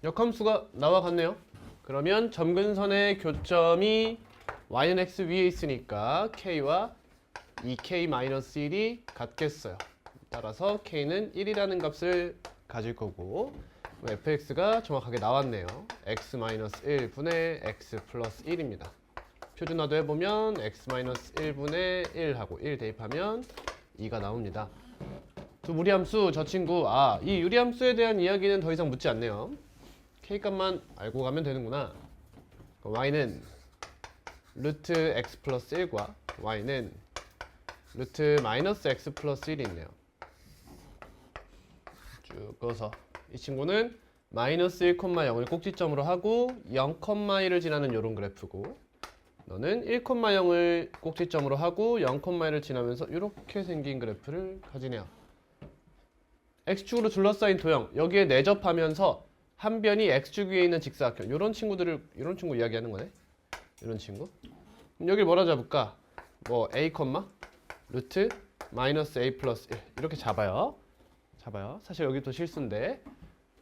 역함수가 나와 같네요. 그러면 점근선의 교점이 y는 x 위에 있으니까 k와 2k-1이 같겠어요. 따라서 k는 1이라는 값을 가질 거고 fx가 정확하게 나왔네요. x-1분의 x 플러스 1입니다. 표준화도 해보면 x-1분의 1하고 1 대입하면 2가 나옵니다. 두 무리함수 저 친구 이 유리함수에 대한 이야기는 더 이상 묻지 않네요. k값만 알고 가면 되는구나. y는 루트 x 플러스 1과 y는 루트 마이너스 x 플러스 1이 있네요. 쭉 그어서 이 친구는 마이너스 1,0을 꼭지점으로 하고 0,1을 지나는 이런 그래프고 너는 1,0을 꼭지점으로 하고 0,1을 지나면서 이렇게 생긴 그래프를 가지네요. x축으로 둘러싸인 도형 여기에 내접하면서 한 변이 x축 위에 있는 직사각형 이런 친구 이야기하는 거네. 이런 친구. 그럼 여기 뭐라 잡을까? 뭐 a, 루트 마이너스 a 플러스 1 이렇게 잡아요. 사실 여기 또 실수인데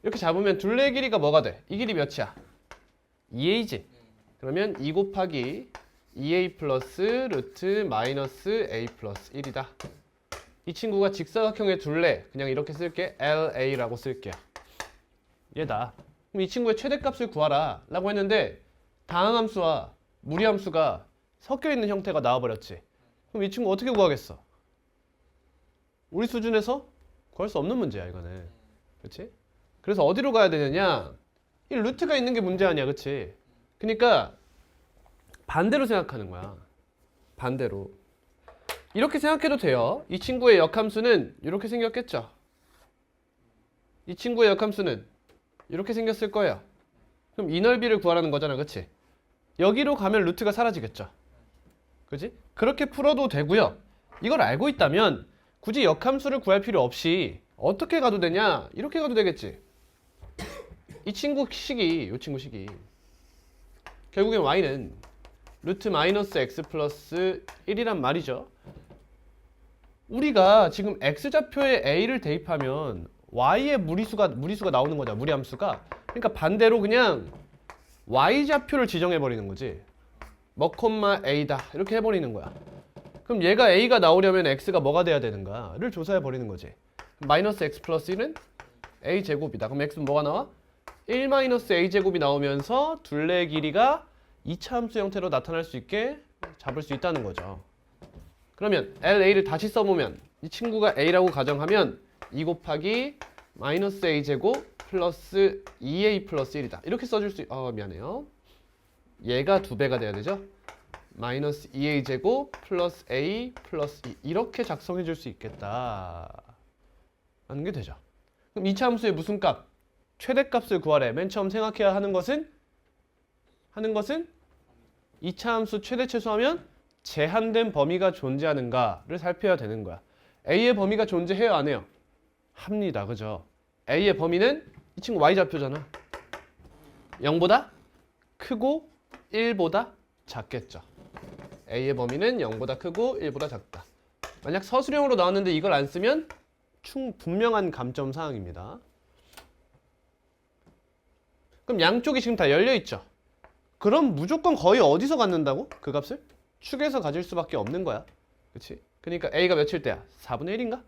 이렇게 잡으면 둘레 길이가 뭐가 돼? 이 길이 몇이야? 2a지. 그러면 2 곱하기 2a 플러스 루트 마이너스 a 플러스 1이다. 이 친구가 직사각형의 둘레 그냥 이렇게 쓸게. LA라고 쓸게요. 얘다. 그럼 이 친구의 최대값을 구하라 라고 했는데 다항함수와 무리함수가 섞여있는 형태가 나와버렸지. 그럼 이 친구 어떻게 구하겠어? 우리 수준에서 구할 수 없는 문제야 이거는. 그렇지? 그래서 어디로 가야 되느냐? 이 루트가 있는 게 문제 아니야. 그치? 그러니까 반대로 생각하는 거야. 반대로. 이렇게 생각해도 돼요. 이 친구의 역함수는 이렇게 생겼겠죠. 이 친구의 역함수는 이렇게 생겼을 거예요. 그럼 이 넓이를 구하라는 거잖아. 그치? 여기로 가면 루트가 사라지겠죠. 그지? 그렇게 풀어도 되고요. 이걸 알고 있다면 굳이 역함수를 구할 필요 없이 어떻게 가도 되냐? 이렇게 가도 되겠지. 이 친구 식이 결국엔 y는 루트 마이너스 x 플러스 1이란 말이죠. 우리가 지금 x좌표에 a를 대입하면 y의 무리수가 나오는 거잖아. 무리함수가. 그러니까 반대로 그냥 y좌표를 지정해 버리는 거지. 뭐 콤마 a다 이렇게 해버리는 거야. 그럼 얘가 a가 나오려면 x가 뭐가 돼야 되는가를 조사해 버리는 거지. 마이너스 x 플러스 1은 a 제곱이다. 그럼 x는 뭐가 나와? 1 마이너스 a 제곱이 나오면서 둘레 길이가 2차 함수 형태로 나타날 수 있게 잡을 수 있다는 거죠. 그러면 LA를 다시 써보면 이 친구가 A라고 가정하면 2 곱하기 마이너스 A 제곱 플러스 2A 플러스 1이다. 이렇게 써줄 수 미안해요. 얘가 2배가 돼야 되죠. 마이너스 2A 제곱 플러스 A 플러스 2 이렇게 작성해 줄 수 있겠다 라는 게 되죠. 그럼 2차 함수의 무슨 값? 최대값을 구하래. 맨 처음 생각해야 하는 것은 2차 함수 최대 최소하면 제한된 범위가 존재하는가를 살펴야 되는 거야. A의 범위가 존재해요, 안 해요? 합니다. 그죠? A의 범위는 이 친구 Y좌표잖아. 0보다 크고 1보다 작겠죠. A의 범위는 0보다 크고 1보다 작다. 만약 서술형으로 나왔는데 이걸 안 쓰면 분명한 감점 사항입니다. 그럼 양쪽이 지금 다 열려있죠? 그럼 무조건 거의 어디서 갖는다고? 그 값을? 축에서 가질 수밖에 없는 거야. 그치? 그러니까 A가 몇일 때야? 4분의 1인가?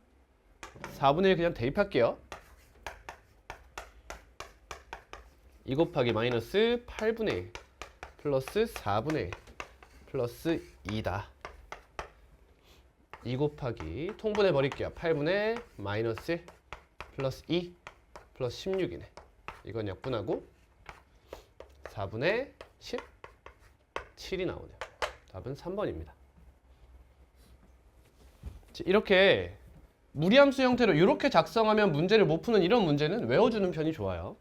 4분의 1 그냥 대입할게요. 2 곱하기 마이너스 8분의 1 플러스 4분의 1 플러스 2다. 2 곱하기 통분해 버릴게요. 8분의 마이너스 1 플러스 2 플러스 16이네. 이건 약분하고 4분의 17이 나오네요. 답은 3번입니다. 이렇게 무리함수 형태로 이렇게 작성하면 문제를 못 푸는 이런 문제는 외워주는 편이 좋아요.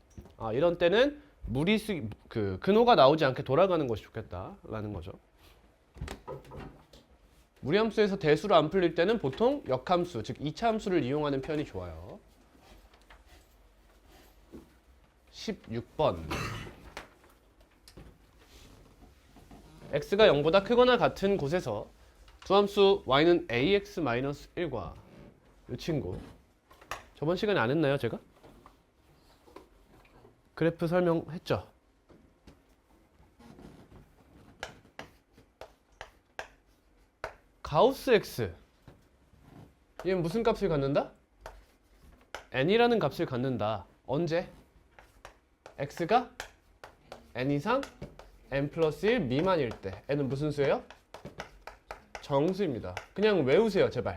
이런 때는 무리수 근호가 나오지 않게 돌아가는 것이 좋겠다라는 거죠. 무리함수에서 대수로 안 풀릴 때는 보통 역함수, 즉 2차 함수를 이용하는 편이 좋아요. 16번. x가 0보다 크거나 같은 곳에서 두 함수 y는 ax-1과 이 친구 저번 시간에 안 했나요 제가? 그래프 설명했죠? 가우스 X 얘는 무슨 값을 갖는다? n이라는 값을 갖는다. 언제? x가 n 이상 n 플러스 1 미만일 때. n은 무슨 수예요? 정수입니다. 그냥 외우세요 제발.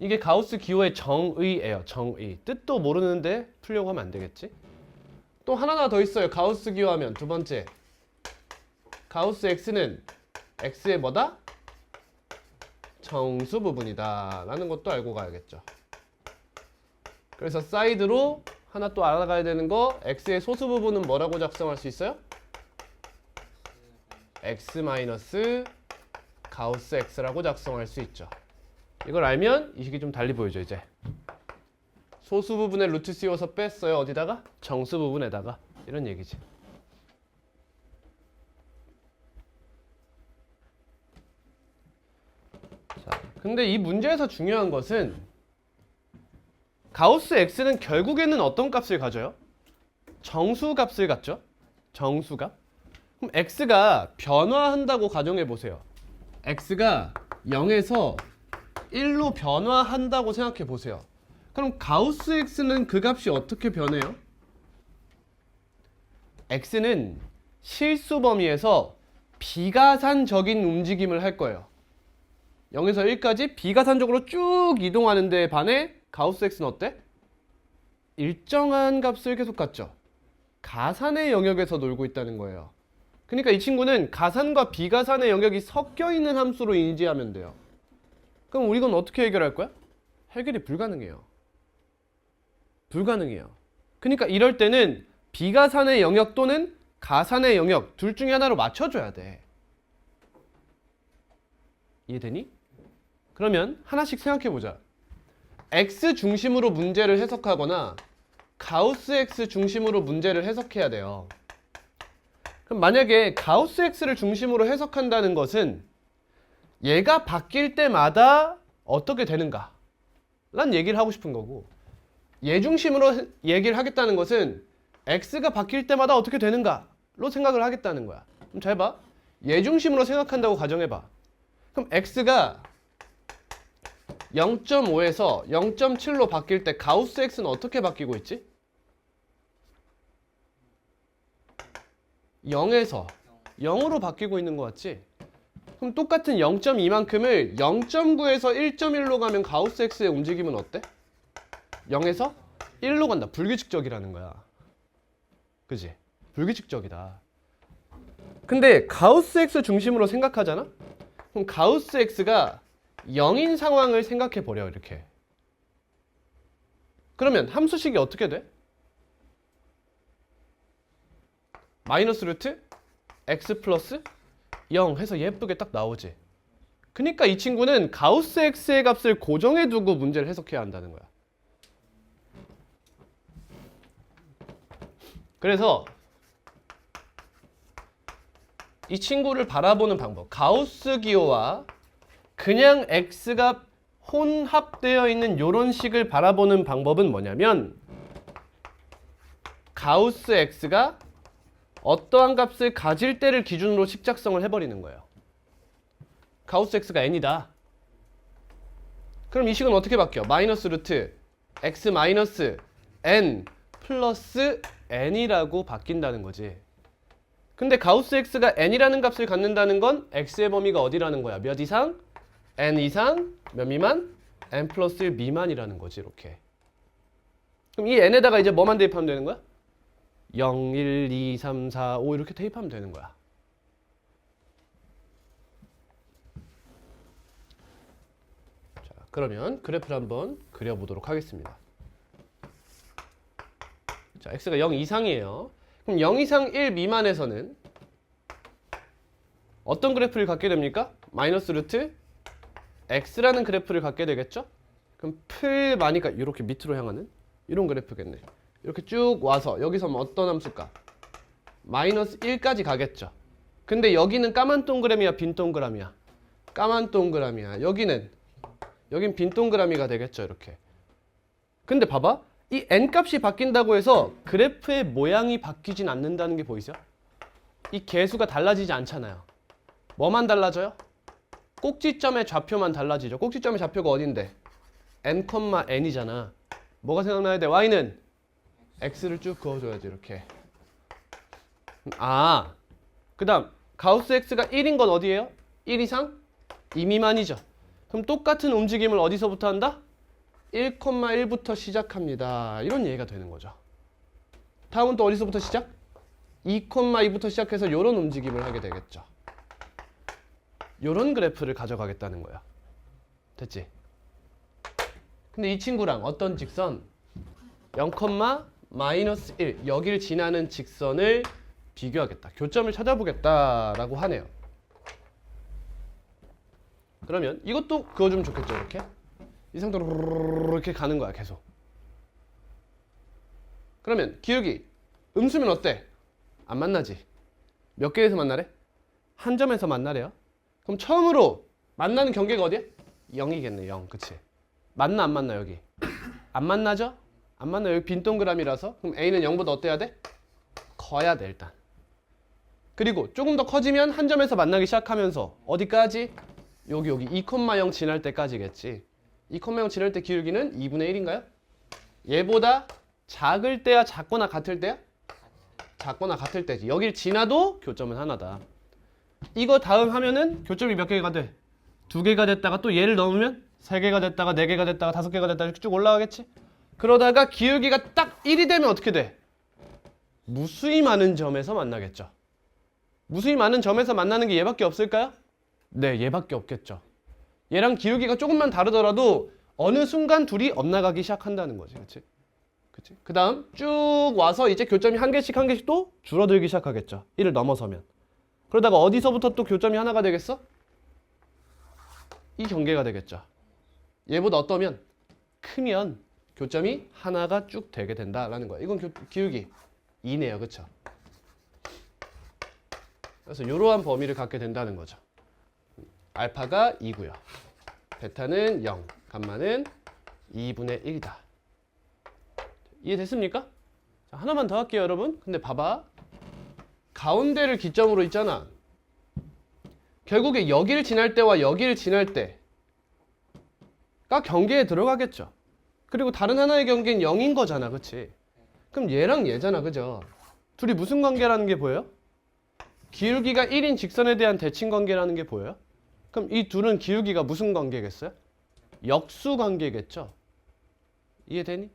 이게 가우스 기호의 정의예요. 정의. 뜻도 모르는데 풀려고 하면 안 되겠지? 또 하나 더 있어요. 가우스 기호하면 두 번째. 가우스 x는 x의 뭐다? 정수 부분이다 라는 것도 알고 가야겠죠. 그래서 사이드로 하나 또 알아가야 되는 거, x의 소수 부분은 뭐라고 작성할 수 있어요? x 마이너스 가우스 x라고 작성할 수 있죠. 이걸 알면 이 식이 좀 달리 보이죠. 이제 소수 부분에 루트 씌워서 뺐어요. 어디다가? 정수 부분에다가. 이런 얘기지. 자, 근데 이 문제에서 중요한 것은 가우스 x는 결국에는 어떤 값을 가져요? 정수 값을 갖죠? 정수값. 그럼 x가 변화한다고 가정해 보세요. x가 0에서 1로 변화한다고 생각해 보세요. 그럼 가우스 x는 그 값이 어떻게 변해요? x는 실수 범위에서 비가산적인 움직임을 할 거예요. 0에서 1까지 비가산적으로 쭉 이동하는 데 반해 가우스 x는 어때? 일정한 값을 계속 갖죠. 가산의 영역에서 놀고 있다는 거예요. 그러니까 이 친구는 가산과 비가산의 영역이 섞여 있는 함수로 인지하면 돼요. 그럼 우리 이건 어떻게 해결할 거야? 해결이 불가능해요. 불가능해요. 그러니까 이럴 때는 비가산의 영역 또는 가산의 영역 둘 중에 하나로 맞춰줘야 돼. 이해되니? 그러면 하나씩 생각해보자. x 중심으로 문제를 해석하거나 가우스 x 중심으로 문제를 해석해야 돼요. 그럼 만약에 가우스 x를 중심으로 해석한다는 것은 얘가 바뀔 때마다 어떻게 되는가 란 얘기를 하고 싶은 거고, 얘 중심으로 얘기를 하겠다는 것은 x가 바뀔 때마다 어떻게 되는가로 생각을 하겠다는 거야. 그럼 잘 봐. 얘 중심으로 생각한다고 가정해봐. 그럼 x가 0.5에서 0.7로 바뀔 때 가우스 x는 어떻게 바뀌고 있지? 0에서 0으로 바뀌고 있는 것 같지? 그럼 똑같은 0.2만큼을 0.9에서 1.1로 가면 가우스 x의 움직임은 어때? 0에서 1로 간다. 불규칙적이라는 거야. 그지? 불규칙적이다. 근데 가우스 x 중심으로 생각하잖아? 그럼 가우스 x가 0인 상황을 생각해 버려. 이렇게. 그러면 함수식이 어떻게 돼? 마이너스 루트 x 플러스 0 해서 예쁘게 딱 나오지. 그러니까 이 친구는 가우스 x의 값을 고정해 두고 문제를 해석해야 한다는 거야. 그래서 이 친구를 바라보는 방법, 가우스 기호와 그냥 x가 혼합되어 있는 이런 식을 바라보는 방법은 뭐냐면, 가우스 x가 어떠한 값을 가질 때를 기준으로 식작성을 해버리는 거예요. 가우스 x가 n이다. 그럼 이 식은 어떻게 바뀌어? 마이너스 루트 x 마이너스 n 플러스 n이라고 바뀐다는 거지. 근데 가우스 x가 n이라는 값을 갖는다는 건 x의 범위가 어디라는 거야? 몇 이상? n 이상? 몇 미만? n 플러스 1 미만이라는 거지. 이렇게. 그럼 이 n에다가 이제 뭐만 대입하면 되는 거야? 0, 1, 2, 3, 4, 5 이렇게 대입하면 되는 거야. 자, 그러면 그래프를 한번 그려보도록 하겠습니다. 자, x가 0 이상이에요. 그럼 0 이상 1 미만에서는 어떤 그래프를 갖게 됩니까? 마이너스 루트 x라는 그래프를 갖게 되겠죠? 그럼 풀 많이가 이렇게 밑으로 향하는 이런 그래프겠네. 이렇게 쭉 와서 여기서 어떤 함수일까? 마이너스 1까지 가겠죠. 근데 여기는 까만 동그라미야, 빈 동그라미야? 까만 동그라미야. 여긴 빈 동그라미가 되겠죠. 이렇게. 근데 봐봐. 이 n값이 바뀐다고 해서 그래프의 모양이 바뀌진 않는다는 게 보이죠? 이 개수가 달라지지 않잖아요. 뭐만 달라져요? 꼭지점의 좌표만 달라지죠. 꼭지점의 좌표가 어딘데? n, n이잖아. 뭐가 생각나야 돼? y는 x를 쭉 그어줘야지 이렇게. 그 다음 가우스 x가 1인 건 어디예요? 1 이상? 2 미만이죠. 그럼 똑같은 움직임을 어디서부터 한다? 1,1부터 시작합니다. 이런 얘기가 되는 거죠. 다음은 또 어디서부터 시작? 2,2부터 시작해서 이런 움직임을 하게 되겠죠. 이런 그래프를 가져가겠다는 거야. 됐지? 근데 이 친구랑 어떤 직선? 0, -1 여기를 지나는 직선을 비교하겠다. 교점을 찾아보겠다라고 하네요. 그러면 이것도 그어주면 좋겠죠. 이렇게 이 상태로 이렇게 가는 거야. 계속. 그러면 기울기 음수면 어때? 안 만나지. 몇 개에서 만나래? 한 점에서 만나래요. 그럼 처음으로 만나는 경계가 어디야? 0이겠네. 0. 그치? 맞나 안 맞나 여기? 안 만나죠? 안 만나. 여기 빈 동그라미라서. 그럼 A는 0보다 어때야 돼? 커야 돼 일단. 그리고 조금 더 커지면 한 점에서 만나기 시작하면서 어디까지? 여기 2,0 지날 때까지겠지. 2,0 지날 때 기울기는 2분의 1인가요? 얘보다 작을 때야 작거나 같을 때야? 작거나 같을 때지. 여길 지나도 교점은 하나다. 이거 다음 하면은 교점이 몇 개가 돼? 2개가 됐다가 또 얘를 넘으면 3개가 됐다가 4개가 됐다가 5개가 됐다가 이렇게 쭉 올라가겠지? 그러다가 기울기가 딱 1이 되면 어떻게 돼? 무수히 많은 점에서 만나겠죠. 무수히 많은 점에서 만나는 게 얘밖에 없을까요? 네, 얘밖에 없겠죠. 얘랑 기울기가 조금만 다르더라도 어느 순간 둘이 엇나가기 시작한다는 거지. 그치? 그치? 그 다음 쭉 와서 이제 교점이 한 개씩 또 줄어들기 시작하겠죠. 1을 넘어서면. 그러다가 어디서부터 또 교점이 하나가 되겠어? 이 경계가 되겠죠. 얘보다 어떠면? 크면 교점이 하나가 쭉 되게 된다라는 거야. 이건 기울기 2네요. 그쵸? 그래서 이러한 범위를 갖게 된다는 거죠. 알파가 2고요. 베타는 0, 감마는 2분의 1이다. 이해됐습니까? 자, 하나만 더 할게요, 여러분. 근데 봐봐. 가운데를 기점으로 있잖아. 결국에 여기를 지날 때와 여기를 지날 때가 경계에 들어가겠죠. 그리고 다른 하나의 경계는 0인 거잖아. 그치? 그럼 얘랑 얘잖아. 그죠? 둘이 무슨 관계라는 게 보여요? 기울기가 1인 직선에 대한 대칭 관계라는 게 보여요? 그럼 이 둘은 기울기가 무슨 관계겠어요? 역수 관계겠죠? 이해되니?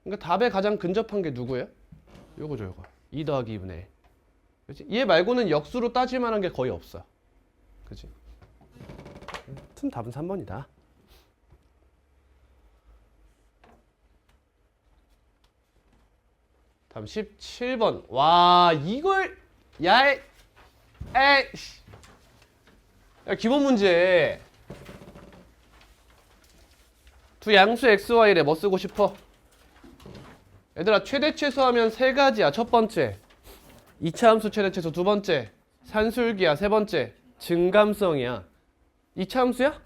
그러니까 답에 가장 근접한 게 누구예요? 요거죠, 요거. 2 더하기 2분의 1. 그치? 얘 말고는 역수로 따질 만한 게 거의 없어. 그치? 하여튼 답은 3번이다. 다음 17번. 와, 이걸 야, 에이씨. 야, 기본 문제. 두 양수 xy래. 뭐 쓰고 싶어? 얘들아, 최대 최소하면 세 가지야. 첫 번째, 2차 함수 최대 최소. 두 번째, 산술기야. 세 번째, 증감성이야. 2차 함수야?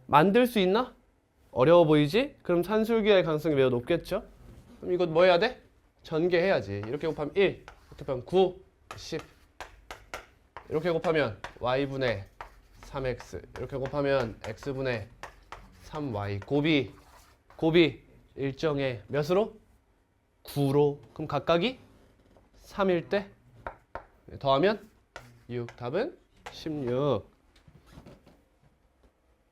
만들 수 있나? 어려워 보이지? 그럼 산술기의 가능성이 매우 높겠죠? 그럼 이거 뭐 해야 돼? 전개해야지. 이렇게 곱하면 1, 이렇게 곱하면 9, 10. 이렇게 곱하면 y분의 3x. 이렇게 곱하면 x분의 3y. 곱이 일정의 몇으로? 9로. 그럼 각각이 3일 때 더하면 6. 답은 16.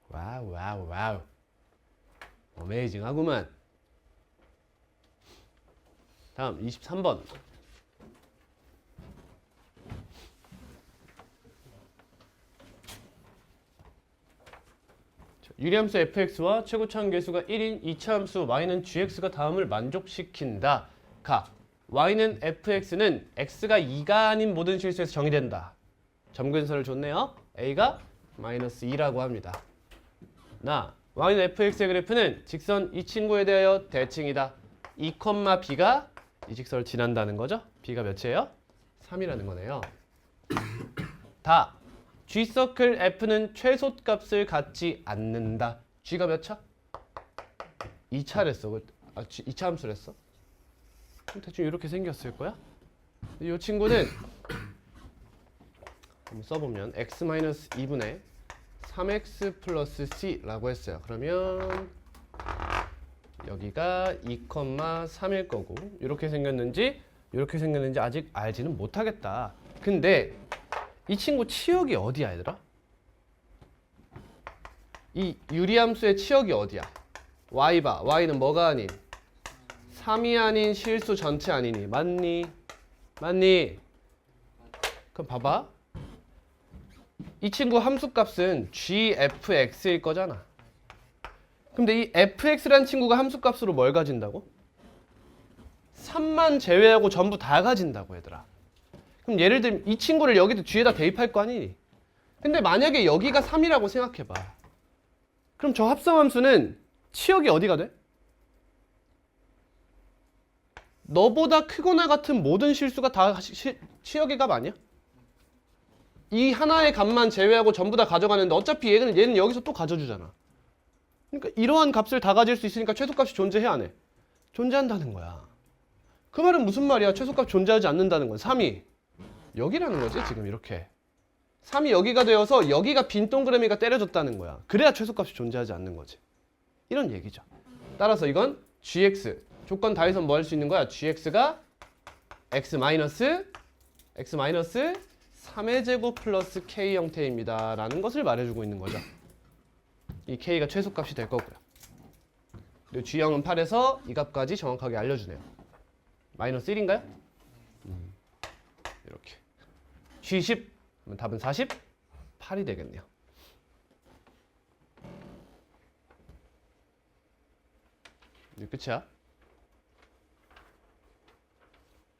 와우. 어메이징 하구만. 다음 23번. 유리함수 fx와 최고차항 계수가 1인 2차 함수 y는 gx가 다음을 만족시킨다. 가. y는 fx는 x가 2가 아닌 모든 실수에서 정의된다. 점근선을 줬네요. a가 마이너스 2라고 합니다. 나 y는 fx의 그래프는 직선 이 친구에 대하여 대칭이다. 2, b가 이 직선을 지난다는 거죠. b가 몇이에요? 3이라는 거네요. 다. G서클 F는 최소값을 갖지 않는다. G가 몇 차? 2차랬어. 2차 함수랬어? 그럼 대충 이렇게 생겼을 거야. 이 친구는 한번 써보면 x-2분의 3x 플러스 c라고 했어요. 그러면 여기가 2,3일 거고 이렇게 생겼는지 아직 알지는 못하겠다. 근데 이 친구 치역이 어디야 얘들아? 이 유리함수의 치역이 어디야? y 봐. y는 뭐가 아닌? 3이 아닌 실수 전체 아니니? 맞니? 그럼 봐봐. 이 친구 함수값은 gfx일 거잖아. 근데 이 fx라는 친구가 함수값으로 뭘 가진다고? 3만 제외하고 전부 다 가진다고 얘들아. 그럼 예를 들면 이 친구를 여기도 뒤에다 대입할 거 아니니? 근데 만약에 여기가 3이라고 생각해봐. 그럼 저 합성함수는 치역이 어디가 돼? 너보다 크거나 같은 모든 실수가 다 치역의 값 아니야? 이 하나의 값만 제외하고 전부 다 가져가는데 어차피 얘는 여기서 또 가져주잖아. 그러니까 이러한 값을 다 가질 수 있으니까 최소값이 존재해 안 해? 존재한다는 거야. 그 말은 무슨 말이야? 최소값 존재하지 않는다는 건 3이 여기라는 거지 지금 이렇게. 3이 여기가 되어서 여기가 빈 동그라미가 때려졌다는 거야. 그래야 최소값이 존재하지 않는 거지. 이런 얘기죠. 따라서 이건 gx 조건 다해서 뭐 할 수 있는 거야? gx가 x-3의 제곱 플러스 k 형태입니다 라는 것을 말해주고 있는 거죠. 이 k가 최소값이 될 거고요. 그리고 g형은 8에서 이 값까지 정확하게 알려주네요. 마이너스 1인가요? 이렇게 g10 그러면 답은 48이 되겠네요. 이게 끝이야.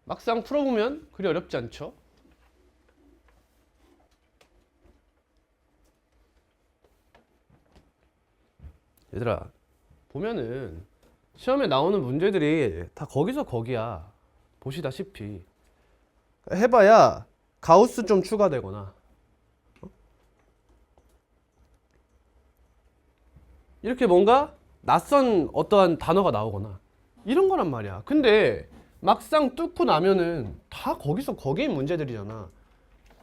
막상 풀어보면 그리 어렵지 않죠? 얘들아 보면은 시험에 나오는 문제들이 다 거기서 거기야. 보시다시피 해봐야 가우스 좀 추가되거나 이렇게 뭔가 낯선 어떠한 단어가 나오거나 이런 거란 말이야. 근데 막상 뚫고 나면은 다 거기서 거기인 문제들이잖아.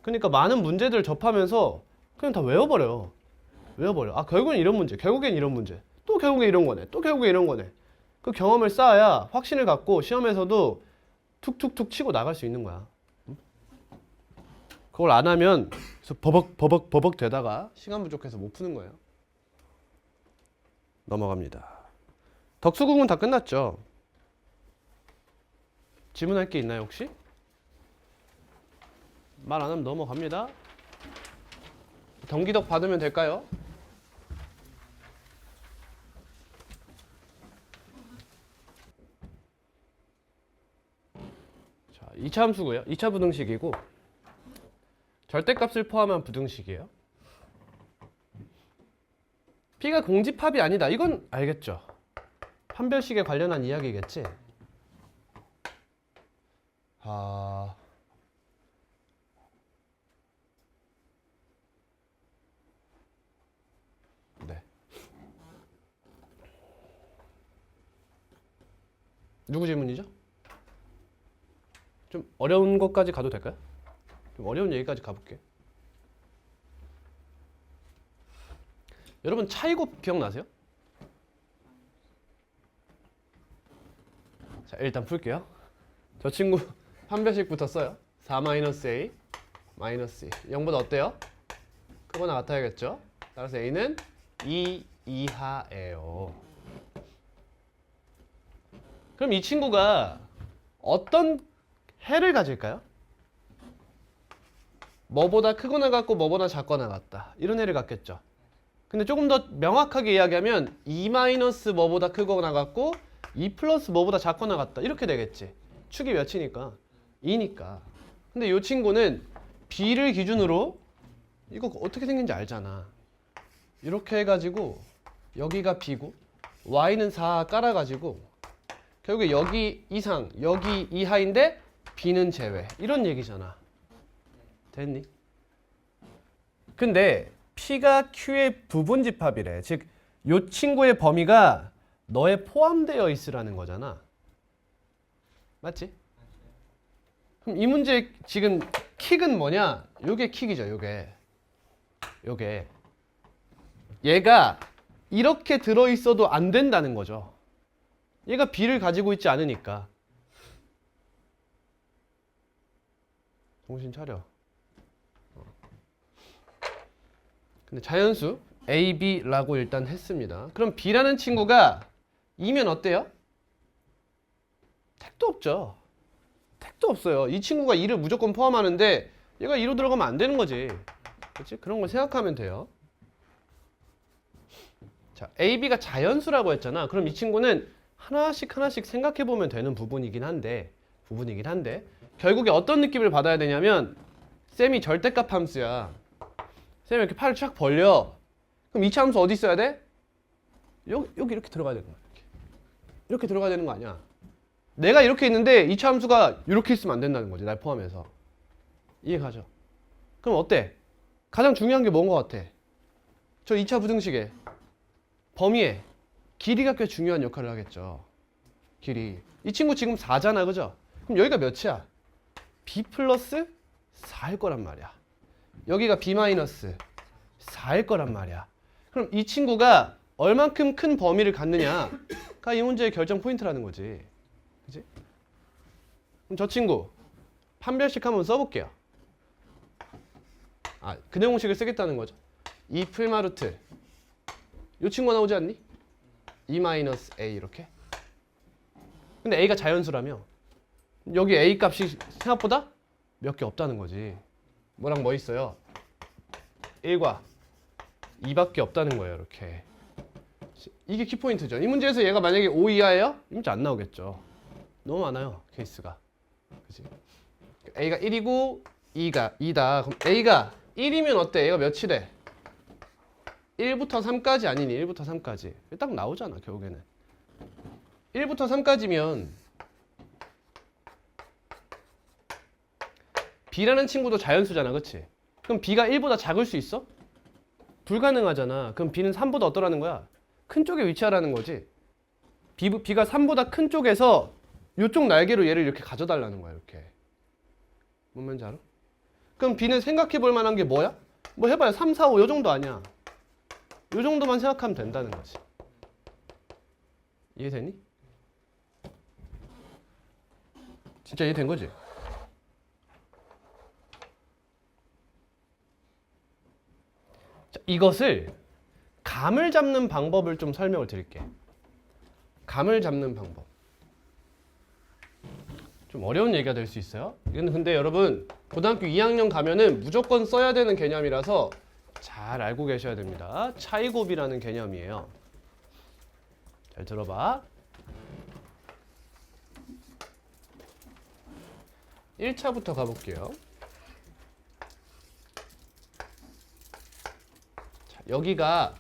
그러니까 많은 문제들을 접하면서 그냥 다 외워버려. 아 결국엔 이런 문제, 결국엔 이런 문제, 또 결국엔 이런 거네, 또 결국엔 이런 거네. 그 경험을 쌓아야 확신을 갖고 시험에서도 툭툭툭 치고 나갈 수 있는 거야. 그걸 안 하면 그래서 버벅 되다가 시간 부족해서 못 푸는 거예요. 넘어갑니다. 덕수궁은 다 끝났죠? 질문할 게 있나요 혹시? 말 안 하면 넘어갑니다. 경기덕 받으면 될까요? 자, 2차 함수고요. 2차 부등식이고 절대값을 포함한 부등식이에요. P가 공집합이 아니다. 이건 알겠죠? 판별식에 관련한 이야기겠지? 네. 누구 질문이죠? 좀 어려운 것까지 가도 될까요? 좀 어려운 얘기까지 가볼게. 여러분 차이곱 기억나세요? 자 일단 풀게요. 저 친구 판별식부터 써요. 4-a 마이너스 2 0보다 어때요? 크거나 같아야겠죠? 따라서 a는 2 이하예요. 그럼 이 친구가 어떤 해를 가질까요? 뭐보다 크거나 같고 뭐보다 작거나 같다. 이런 해를 갖겠죠. 근데 조금 더 명확하게 이야기하면 2 마이너스 뭐보다 크거나 같고 2 플러스 뭐보다 작거나 같다. 이렇게 되겠지. 축이 몇이니까? 2니까. 근데 이 친구는 B를 기준으로 이거 어떻게 생긴지 알잖아. 이렇게 해가지고 여기가 B고 Y는 4 깔아가지고 결국에 여기 이상, 여기 이하인데 B는 제외. 이런 얘기잖아. 됐니? 근데 P가 Q의 부분집합이래. 즉, 이 친구의 범위가 너에 포함되어 있으라는 거잖아. 맞지? 그럼 이 문제 지금 킥은 뭐냐? 요게 킥이죠. 요게 얘가 이렇게 들어있어도 안 된다는 거죠. 얘가 B를 가지고 있지 않으니까. 정신 차려. 근데 자연수 A, B라고 일단 했습니다. 그럼 B라는 친구가 2면 어때요? 택도 없죠. 택도 없어요. 이 친구가 2를 무조건 포함하는데 얘가 2로 들어가면 안 되는 거지. 그렇지? 그런 걸 생각하면 돼요. 자, A, B가 자연수라고 했잖아. 그럼 이 친구는 하나씩 생각해 보면 되는 부분이긴 한데 결국에 어떤 느낌을 받아야 되냐면 쌤이 절대값 함수야. 쌤이 이렇게 팔을 쫙 벌려. 그럼 이차 함수 어디 있어야 돼? 여기 이렇게 들어가야 되는 거야. 이렇게 들어가야 되는 거 아니야. 내가 이렇게 있는데 이차 함수가 이렇게 있으면 안 된다는 거지. 날 포함해서. 이해가죠? 그럼 어때? 가장 중요한 게 뭔 거 같아? 저 2차 부등식에 범위에 길이가 꽤 중요한 역할을 하겠죠. 길이. 이 친구 지금 4잖아. 그죠? 그럼 여기가 몇이야? B 플러스 4일 거란 말이야. 여기가 B 마이너스 4일 거란 말이야. 그럼 이 친구가 얼만큼 큰 범위를 갖느냐가 이 문제의 결정 포인트라는 거지. 그치? 그럼 저 친구 판별식 한번 써볼게요. 근해 공식을 쓰겠다는 거죠. 2 풀마루트 이 친구가 나오지 않니? 2 마이너스 A 이렇게. 근데 A가 자연수라며 여기 A 값이 생각보다 몇 개 없다는 거지. 뭐랑 뭐 있어요? 1과 2밖에 없다는 거예요. 이렇게. 이게 키포인트죠. 이 문제에서 얘가 만약에 5 이하예요? 이 문제 안 나오겠죠. 너무 많아요. 케이스가. 그치? A가 1이고 2가 2다. 그럼 A가 1이면 어때? 얘가 몇이래? 1부터 3까지 아니니? 1부터 3까지. 딱 나오잖아. 결국에는. 1부터 3까지면 B라는 친구도 자연수잖아. 그치? 그럼 B가 1보다 작을 수 있어? 불가능하잖아. 그럼 B는 3보다 어떠라는 거야? 큰 쪽에 위치하라는 거지. B가 3보다 큰 쪽에서 이쪽 날개로 얘를 이렇게 가져달라는 거야. 이렇게. 뭔 말인지 알아? 그럼 B는 생각해 볼 만한 게 뭐야? 뭐 해봐요. 3, 4, 5 요 정도 아니야. 요 정도만 생각하면 된다는 거지. 이해되니? 진짜 이해된 거지? 자, 이것을 감을 잡는 방법을 좀 설명을 드릴게. 감을 잡는 방법. 좀 어려운 얘기가 될 수 있어요. 이건 근데 여러분 고등학교 2학년 가면은 무조건 써야 되는 개념이라서 잘 알고 계셔야 됩니다. 차이곱이라는 개념이에요. 잘 들어봐. 1차부터 가볼게요. 자, 여기가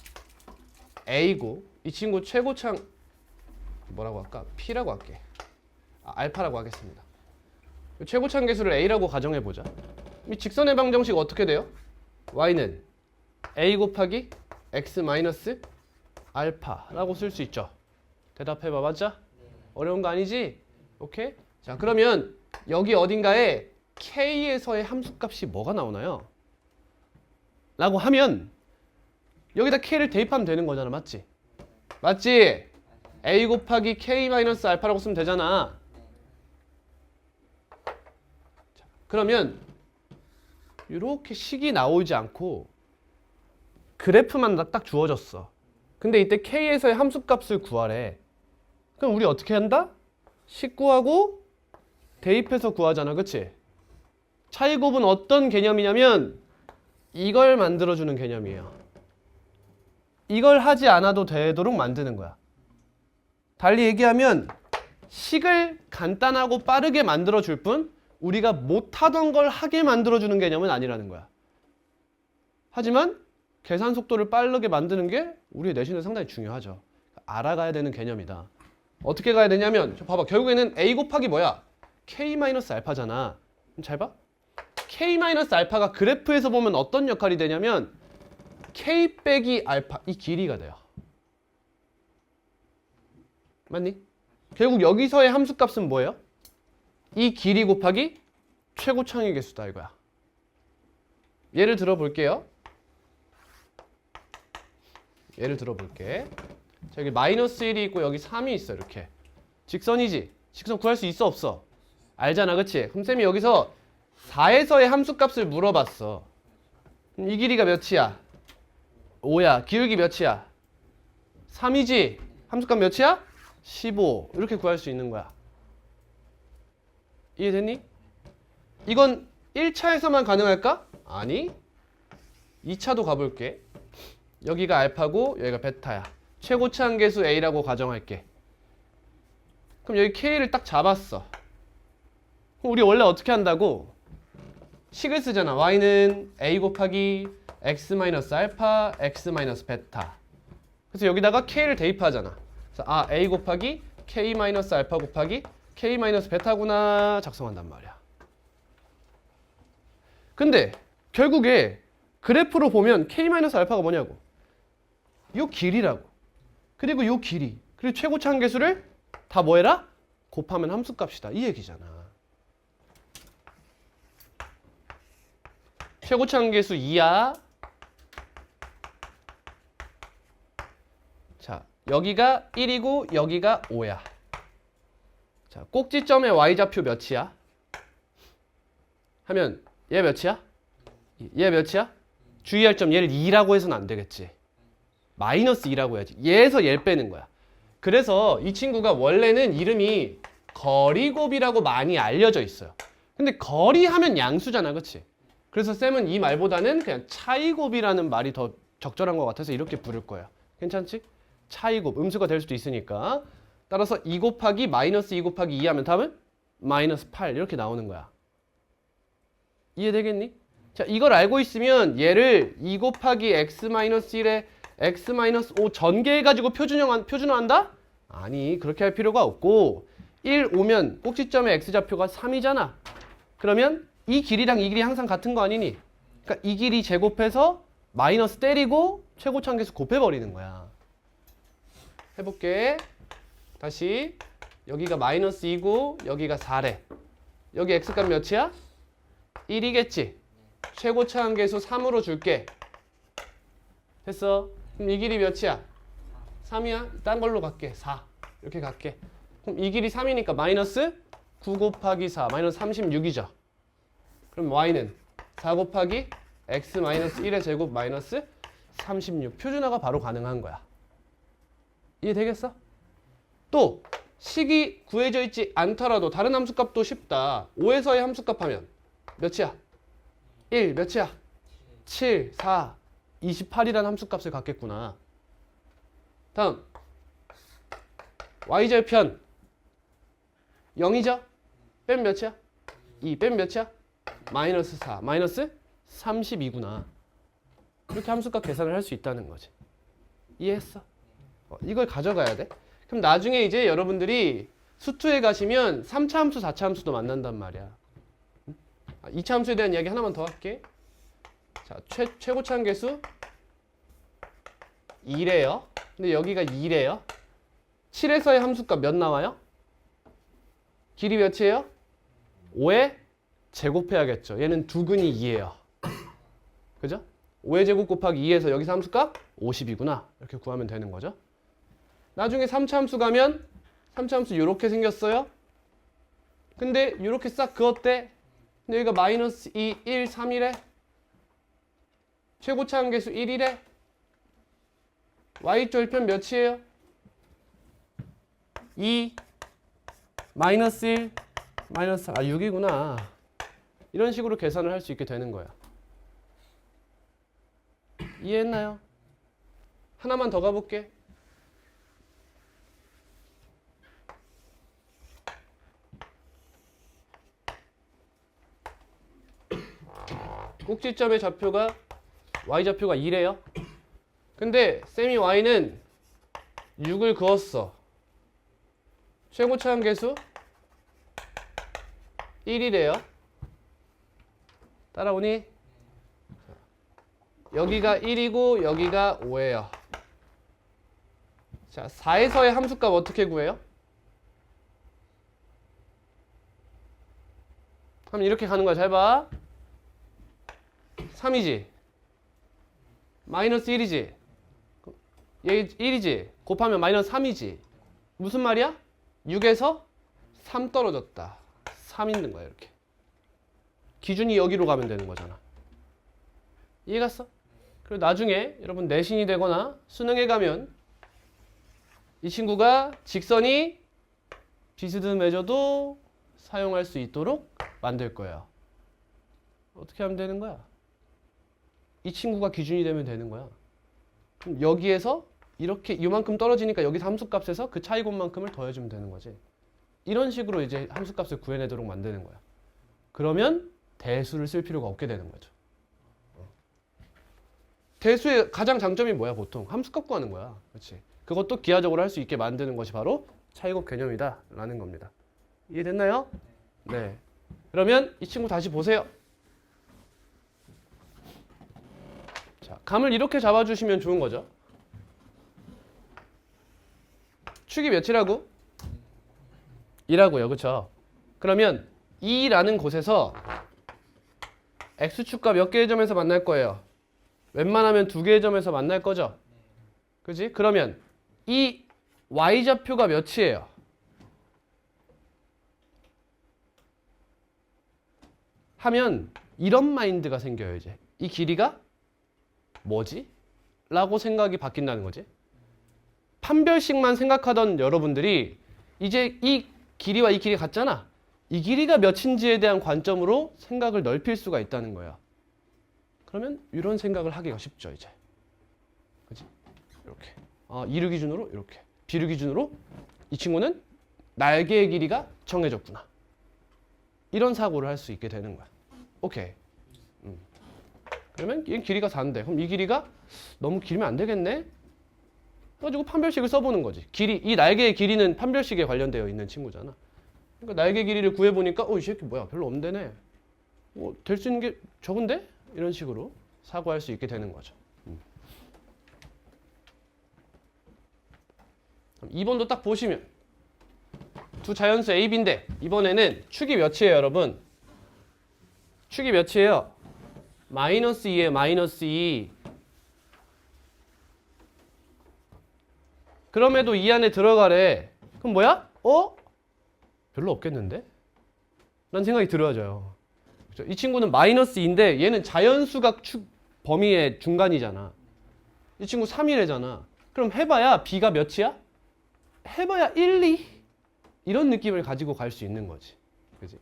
A고 이 친구 최고창 뭐라고 할까? P라고 할게. 알파라고 하겠습니다. 최고창 계수를 A라고 가정해보자. 이 직선의 방정식 어떻게 돼요? Y는 A 곱하기 X 마이너스 알파라고 쓸 수 있죠. 대답해봐. 맞아? 어려운 거 아니지? 오케이? 자, 그러면 여기 어딘가에 K에서의 함수값이 뭐가 나오나요? 라고 하면 여기다 K를 대입하면 되는 거잖아. 맞지? 맞지? A 곱하기 K 마이너스 알파라고 쓰면 되잖아. 자, 그러면 이렇게 식이 나오지 않고 그래프만 딱 주어졌어. 근데 이때 K에서의 함수값을 구하래. 그럼 우리 어떻게 한다? 식 구하고 대입해서 구하잖아. 그치? 차이곱은 어떤 개념이냐면 이걸 만들어주는 개념이에요. 이걸 하지 않아도 되도록 만드는 거야. 달리 얘기하면 식을 간단하고 빠르게 만들어줄 뿐 우리가 못하던 걸 하게 만들어주는 개념은 아니라는 거야. 하지만 계산 속도를 빠르게 만드는 게 우리의 내신에 상당히 중요하죠. 알아가야 되는 개념이다. 어떻게 가야 되냐면 봐봐. 결국에는 A 곱하기 뭐야? K-알파잖아. 잘 봐. K-알파가 그래프에서 보면 어떤 역할이 되냐면 K 빼기 알파 이 길이가 돼요. 맞니? 결국 여기서의 함수값은 뭐예요? 이 길이 곱하기 최고차항의 개수다 이거야. 예를 들어볼게요. 예를 들어볼게. 자, 여기 -1이 있고 여기 3이 있어. 이렇게 직선이지? 직선 구할 수 있어 없어? 알잖아, 그치? 그럼 쌤이 여기서 4에서의 함수값을 물어봤어. 그럼 이 길이가 몇이야? 5야. 기울기 몇이야? 3이지? 함수값 몇이야? 15. 이렇게 구할 수 있는 거야. 이해됐니? 이건 1차에서만 가능할까? 아니. 2차도 가볼게. 여기가 알파고 여기가 베타야. 최고차항 계수 A라고 가정할게. 그럼 여기 K를 딱 잡았어. 그럼 우리 원래 어떻게 한다고? 식을 쓰잖아. Y는 A 곱하기 X-알파, X-베타. 그래서 여기다가 K를 대입하잖아. 그래서 A 곱하기 K-알파 곱하기 K-베타구나 작성한단 말이야. 근데 결국에 그래프로 보면 K-알파가 뭐냐고? 요 길이라고. 그리고 요 길이. 그리고 최고차항 계수를 다 뭐해라? 곱하면 함수값이다. 이 얘기잖아. 최고차항 계수 2야. 자, 여기가 1이고 여기가 5야. 자, 꼭지점의 y좌표 몇이야? 하면 얘 몇이야? 얘 몇이야? 주의할 점 얘를 2라고 해서는 안 되겠지. -2라고 해야지. 얘에서 얘를 빼는 거야. 그래서 이 친구가 원래는 이름이 거리곱이라고 많이 알려져 있어요. 근데 거리 하면 양수잖아, 그치? 그래서 쌤은 이 말보다는 그냥 차이곱이라는 말이 더 적절한 것 같아서 이렇게 부를 거야. 괜찮지? 차이곱, 음수가 될 수도 있으니까. 따라서 2 곱하기 -2 곱하기 2 하면 답은 -8 이렇게 나오는 거야. 이해되겠니? 자, 이걸 알고 있으면 얘를 2 곱하기 x-1에 x-5 전개해가지고 표준화한다? 아니, 그렇게 할 필요가 없고 1 오면 꼭지점의 x좌표가 3이잖아. 그러면 이 길이랑 이 길이 항상 같은 거 아니니? 그러니까 이 길이 제곱해서 마이너스 때리고 최고차항 계수 곱해버리는 거야. 해볼게. 다시 여기가 -2고 여기가 4래. 여기 x값 몇이야? 1이겠지? 최고차항 계수 3으로 줄게. 됐어? 그럼 이 길이 몇이야? 3이야? 딴 걸로 갈게. 4. 이렇게 갈게. 그럼 이 길이 3이니까 -9 곱하기 4, -36이죠. 그럼 y는 4 곱하기 x-1의 제곱 -36. 표준화가 바로 가능한 거야. 이해되겠어? 또 식이 구해져 있지 않더라도 다른 함수값도 쉽다. 5에서의 함수값 하면 몇이야? 1 몇이야? 7, 4, 28이라는 함수값을 갖겠구나. 다음 y절편 0이죠? 빼면 몇이야? 2 빼면 몇이야? -4, -32구나. 이렇게 함수값 계산을 할 수 있다는 거지. 이해했어? 이걸 가져가야 돼. 그럼 나중에 이제 여러분들이 수투에 가시면 3차 함수, 4차 함수도 만난단 말이야. 2차 함수에 대한 이야기 하나만 더 할게. 자, 최고차항 계수 2래요. 근데 여기가 2래요. 7에서의 함수값 몇 나와요? 길이 몇이에요? 5에 제곱해야겠죠. 얘는 두근이 2예요. 그죠? 5의 제곱 곱하기 2에서 여기서 함수값 50이구나. 이렇게 구하면 되는 거죠. 나중에 3차 함수 가면 3차 함수 이렇게 생겼어요. 근데 이렇게 싹 그었대. 근데 여기가 -2, 1, 3이래. 최고차항 계수 1이래. y절편 몇이에요? 2, -1, 6이구나. 이런 식으로 계산을 할 수 있게 되는 거야. 이해했나요? 하나만 더 가볼게. 꼭지점의 좌표가 y좌표가 2래요. 근데 쌤이 y는 6을 그었어. 최고차항 계수 1이래요. 따라오니? 여기가 1이고 여기가 5예요. 자, 4에서의 함수값 어떻게 구해요? 그럼 이렇게 가는 거야. 잘 봐. 3이지. 마이너스 1이지. 얘 1이지. 곱하면 마이너스 3이지. 무슨 말이야? 6에서 3 떨어졌다. 3 있는 거야. 이렇게. 기준이 여기로 가면 되는 거잖아. 이해 갔어? 그리고 나중에 여러분 내신이 되거나 수능에 가면 이 친구가 직선이 비스듬 맺어도 사용할 수 있도록 만들 거예요. 어떻게 하면 되는 거야? 이 친구가 기준이 되면 되는 거야. 그럼 여기에서 이렇게 이만큼 떨어지니까 여기 함수값에서 그 차이곱만큼을 더해주면 되는 거지. 이런 식으로 이제 함수값을 구해내도록 만드는 거야. 그러면 대수를 쓸 필요가 없게 되는 거죠. 대수의 가장 장점이 뭐야? 보통 함수값 구하는 거야. 그렇지? 그것도 기하적으로 할 수 있게 만드는 것이 바로 차이곱 개념이다 라는 겁니다. 이해됐나요? 네. 그러면 이 친구 다시 보세요. 자, 감을 이렇게 잡아주시면 좋은 거죠. 축이 몇이라고? 2라고요. 그렇죠? 그러면 2라는 곳에서 x축과 몇 개의 점에서 만날 거예요? 웬만하면 2개의 점에서 만날 거죠? 그지? 그러면 이 y좌표가 몇이에요? 하면 이런 마인드가 생겨요. 이제 이 길이가 뭐지? 라고 생각이 바뀐다는 거지. 판별식만 생각하던 여러분들이 이제 이 길이와 이 길이 같잖아. 이 길이가 몇인지에 대한 관점으로 생각을 넓힐 수가 있다는 거야. 그러면 이런 생각을 하기가 쉽죠. 이제 그치? 이렇게 이류 기준으로 이렇게, 비류 기준으로 이 친구는 날개의 길이가 정해졌구나. 이런 사고를 할 수 있게 되는 거야. 오케이. 그러면 얘 길이가 4인데 그럼 이 길이가 너무 길면 안 되겠네? 그래가지고 판별식을 써보는 거지. 길이, 이 날개의 길이는 판별식에 관련되어 있는 친구잖아. 그러니까 날개 길이를 구해보니까 이 새끼 뭐야 별로 없대네. 될 수 있는 게 적은데? 이런 식으로 사고할 수 있게 되는 거죠. 2번도 딱 보시면 두 자연수 A, B인데 이번에는 축이 몇이에요 여러분? 축이 몇이에요? 마이너스 2에 마이너스 2. 그럼에도 이 안에 들어가래. 그럼 뭐야? 별로 없겠는데? 라는 생각이 들어져요. 그렇죠? 이 친구는 마이너스 2인데 얘는 자연수각 축 범위의 중간이잖아. 이 친구 3이래잖아. 그럼 해봐야 B가 몇이야? 해봐야 1, 2 이런 느낌을 가지고 갈 수 있는 거지. 그지?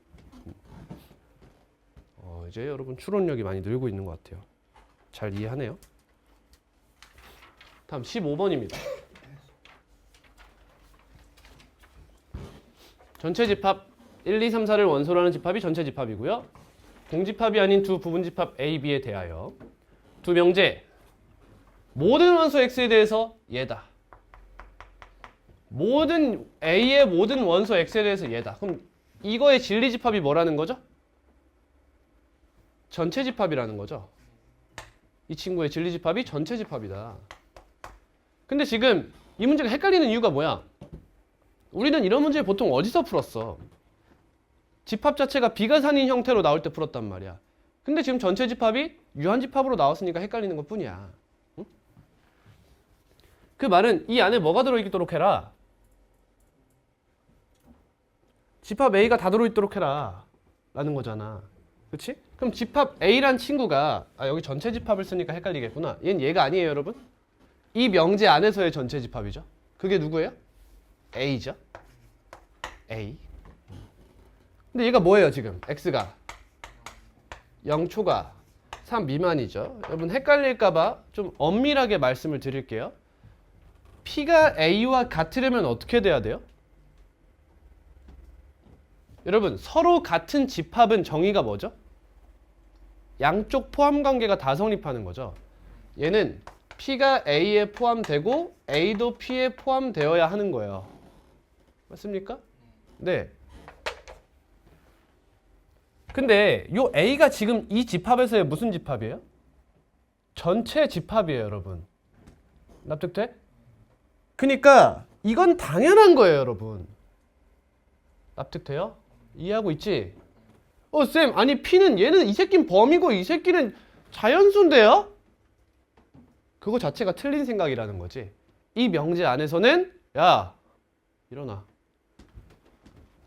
이제 여러분 추론력이 많이 늘고 있는 것 같아요. 잘 이해하네요. 다음 15번입니다. 전체 집합 1, 2, 3, 4를 원소로 하는 집합이 전체 집합이고요. 공집합이 아닌 두 부분집합 A, B에 대하여 두 명제 모든 원소 X에 대해서 얘다. 모든 A의 모든 원소 X에 대해서 얘다. 그럼 이거의 진리집합이 뭐라는 거죠? 전체 집합이라는 거죠. 이 친구의 진리집합이 전체 집합이다. 근데 지금 이 문제가 헷갈리는 이유가 뭐야? 우리는 이런 문제 보통 어디서 풀었어? 집합 자체가 비가산인 형태로 나올 때 풀었단 말이야. 근데 지금 전체 집합이 유한집합으로 나왔으니까 헷갈리는 것 뿐이야. 응? 그 말은 이 안에 뭐가 들어있도록 해라. 집합 A가 다 들어있도록 해라 라는 거잖아. 그치? 그럼 집합 A란 친구가 여기 전체 집합을 쓰니까 헷갈리겠구나. 얘가 아니에요 여러분. 이 명제 안에서의 전체 집합이죠. 그게 누구예요? A죠. A. 근데 얘가 뭐예요 지금? X가 0초가 3 미만이죠. 여러분 헷갈릴까봐 좀 엄밀하게 말씀을 드릴게요. P가 A와 같으려면 어떻게 돼야 돼요? 여러분 서로 같은 집합은 정의가 뭐죠? 양쪽 포함관계가 다 성립하는 거죠. 얘는 P가 A에 포함되고 A도 P에 포함되어야 하는 거예요. 맞습니까? 네. 근데 요 A가 지금 이 집합에서의 무슨 집합이에요? 전체 집합이에요, 여러분. 납득돼? 그러니까 이건 당연한 거예요, 여러분. 납득돼요? 이해하고 있지? 쌤, 아니 P는 얘는 이 새끼는 범이고 이 새끼는 자연수인데요? 그거 자체가 틀린 생각이라는 거지. 이 명제 안에서는 야, 일어나.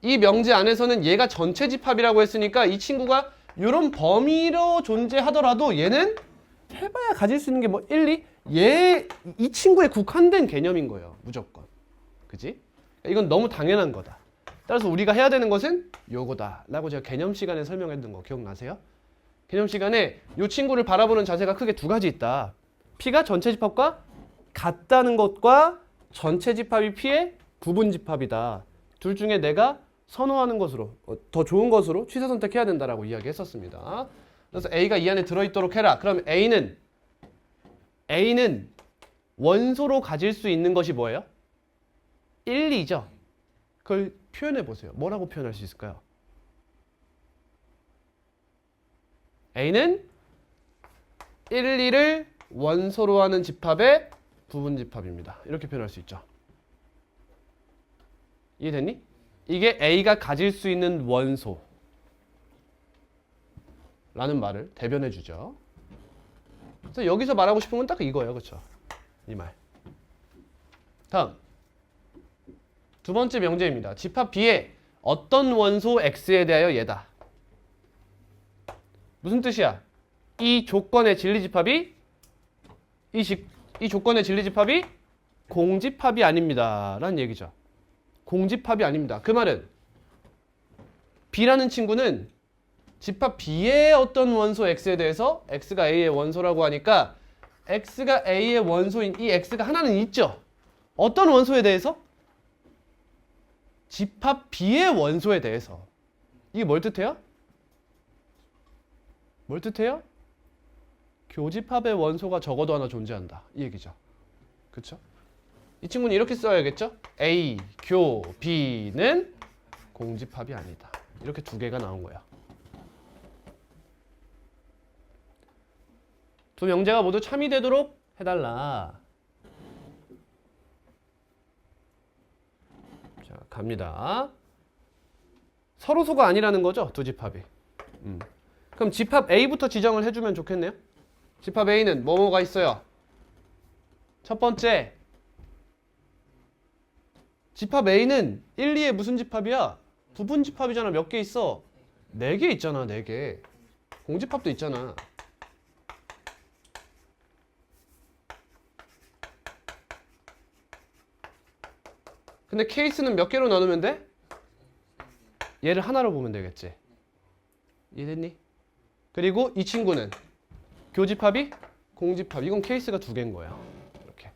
이 명제 안에서는 얘가 전체 집합이라고 했으니까 이 친구가 이런 범위로 존재하더라도 얘는 해봐야 가질 수 있는 게 뭐 1, 2? 이 친구에 국한된 개념인 거예요. 무조건. 그지? 이건 너무 당연한 거다. 따라서 우리가 해야 되는 것은 요거다 라고 제가 개념 시간에 설명했던 거 기억나세요? 개념 시간에 이 친구를 바라보는 자세가 크게 두 가지 있다. P가 전체 집합과 같다는 것과 전체 집합이 P의 부분 집합이다. 둘 중에 내가 선호하는 것으로 더 좋은 것으로 취사 선택해야 된다라고 이야기했었습니다. 그래서 A가 이 안에 들어있도록 해라. 그럼 A는 원소로 가질 수 있는 것이 뭐예요? 1, 2죠. 그걸 표현해 보세요. 뭐라고 표현할 수 있을까요? A는 1, 2를 원소로 하는 집합의 부분 집합입니다. 이렇게 표현할 수 있죠. 이해됐니? 이게 A가 가질 수 있는 원소 라는 말을 대변해 주죠. 그래서 여기서 말하고 싶은 건 딱 이거예요. 그렇죠? 이 말. 다음 두 번째 명제입니다. 집합 B의 어떤 원소 X에 대하여 얘다. 무슨 뜻이야? 이 조건의 진리집합이 이 조건의 진리집합이 공집합이 아닙니다. 라는 얘기죠. 공집합이 아닙니다. 그 말은 B라는 친구는 집합 B의 어떤 원소 X에 대해서 X가 A의 원소라고 하니까 X가 A의 원소인 이 X가 하나는 있죠. 어떤 원소에 대해서? 집합 B의 원소에 대해서. 이게 뭘 뜻해요? 뭘 뜻해요? 교집합의 원소가 적어도 하나 존재한다. 이 얘기죠. 그쵸? 이 친구는 이렇게 써야겠죠? A, 교, B는 공집합이 아니다. 이렇게 두 개가 나온 거야. 두 명제가 모두 참이 되도록 해달라. 자, 갑니다. 서로소가 아니라는 거죠, 두 집합이. 그럼 집합 A부터 지정을 해주면 좋겠네요. 집합 A는 뭐뭐가 있어요? 첫 번째, 집합 A는 1, 2의 무슨 집합이야? 부분 집합이잖아. 몇 개 있어? 4개 있잖아, 4개. 공집합도 있잖아. 근데 케이스는 몇 개로 나누면 돼? 얘를 하나로 보면 되겠지. 이해됐니? 그리고 이 친구는 교집합이 공집합. 이건 케이스가 2개인 거야. 이렇게.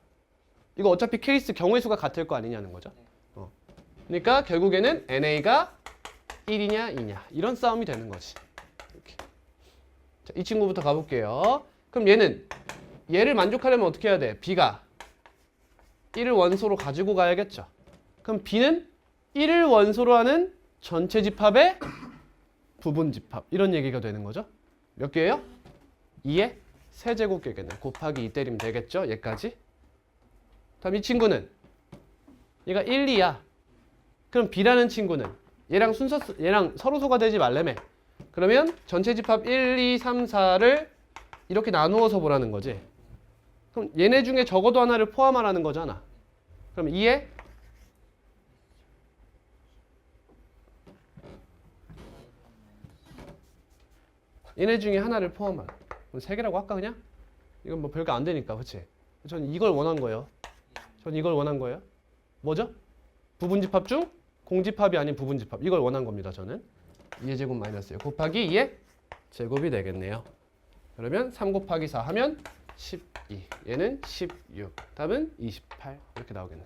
이거 어차피 케이스 경우의 수가 같을 거 아니냐는 거죠. 그러니까 결국에는 NA가 1이냐 2냐 이런 싸움이 되는 거지. 이렇게. 자, 이 친구부터 가볼게요. 그럼 얘를 만족하려면 어떻게 해야 돼? B가 1을 원소로 가지고 가야겠죠. 그럼 B는 1을 원소로 하는 전체 집합의 부분 집합 이런 얘기가 되는 거죠. 몇 개예요? 2의 세제곱개겠네. 곱하기 2 때리면 되겠죠. 얘까지. 다음 이 친구는 얘가 1, 2야. 그럼 B라는 친구는 얘랑 서로소가 되지 말래매. 그러면 전체 집합 1, 2, 3, 4를 이렇게 나누어서 보라는 거지. 그럼 얘네 중에 적어도 하나를 포함하라는 거잖아. 그럼 2에 얘네 중에 하나를 포함하라. 그럼 3개라고 할까 그냥? 이건 뭐 별거 안 되니까. 그치? 전 이걸 원한 거예요. 전 이걸 원한 거예요. 뭐죠? 부분집합 중 공집합이 아닌 부분집합. 이걸 원한 겁니다. 저는 2의 제곱 마이너스 1 곱하기 2의 제곱이 되겠네요. 그러면 3 곱하기 4 하면 12. 얘는 16. 답은 28. 이렇게 나오겠네.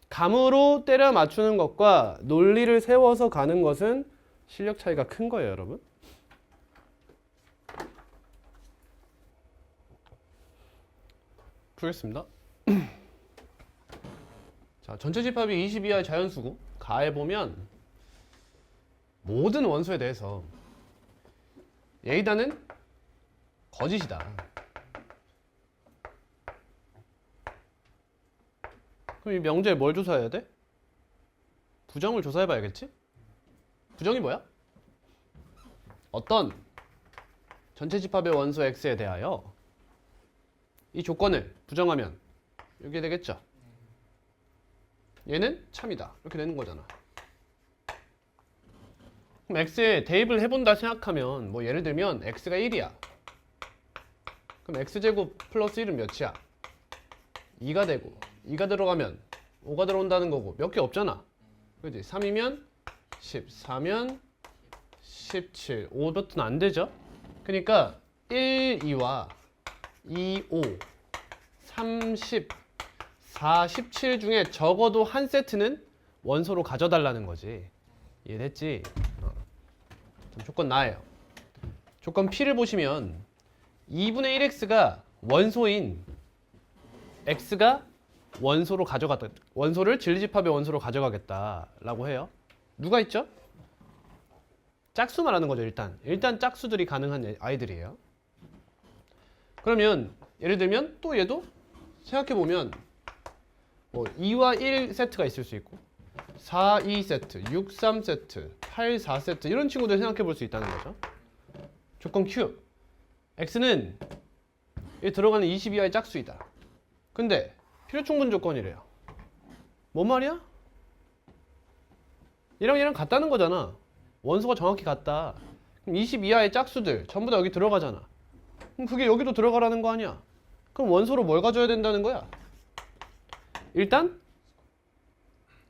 감으로 때려 맞추는 것과 논리를 세워서 가는 것은 실력 차이가 큰 거예요, 여러분. 풀겠습니다. 자, 전체 집합이 20 이하의 자연수고 가해보면 모든 원소에 대해서 A단은 거짓이다. 그럼 이 명제에 뭘 조사해야 돼? 부정을 조사해봐야겠지? 부정이 뭐야? 어떤 전체 집합의 원소 x에 대하여 이 조건을 부정하면 이렇게 되겠죠? 얘는 참이다. 이렇게 되는 거잖아. 그럼 x에 대입을 해본다 생각하면 뭐 예를 들면 x가 1이야. 그럼 x제곱 플러스 1은 몇이야? 2가 되고 2가 들어가면 5가 들어온다는 거고 몇 개 없잖아. 그지? 3이면 10, 4면 17, 5부터는 안 되죠? 그러니까 1, 2와 2, 5, 30, 4, 17 중에 적어도 한 세트는 원소로 가져달라는 거지. 이해됐지? 조건 나예요. 조건 P를 보시면 2분의 1x가 원소인 x가 원소로 가져갔다. 원소를 진리집합의 원소로 가져가겠다라고 해요. 누가 있죠? 짝수 말하는 거죠. 일단 짝수들이 가능한 아이들이에요. 그러면 예를 들면 또 얘도 생각해보면 뭐 2와 1 세트가 있을 수 있고 4, 2 세트, 6, 3 세트, 8, 4 세트 이런 친구들 생각해볼 수 있다는 거죠. 조건 Q x는 이 들어가는 20 이하의 짝수이다. 근데 필요충분 조건이래요. 뭔 말이야? 얘랑 같다는 거잖아. 원소가 정확히 같다. 그럼 20 이하의 짝수들 전부 다 여기 들어가잖아. 그럼 그게 여기도 들어가라는 거 아니야? 그럼 원소로 뭘 가져야 된다는 거야? 일단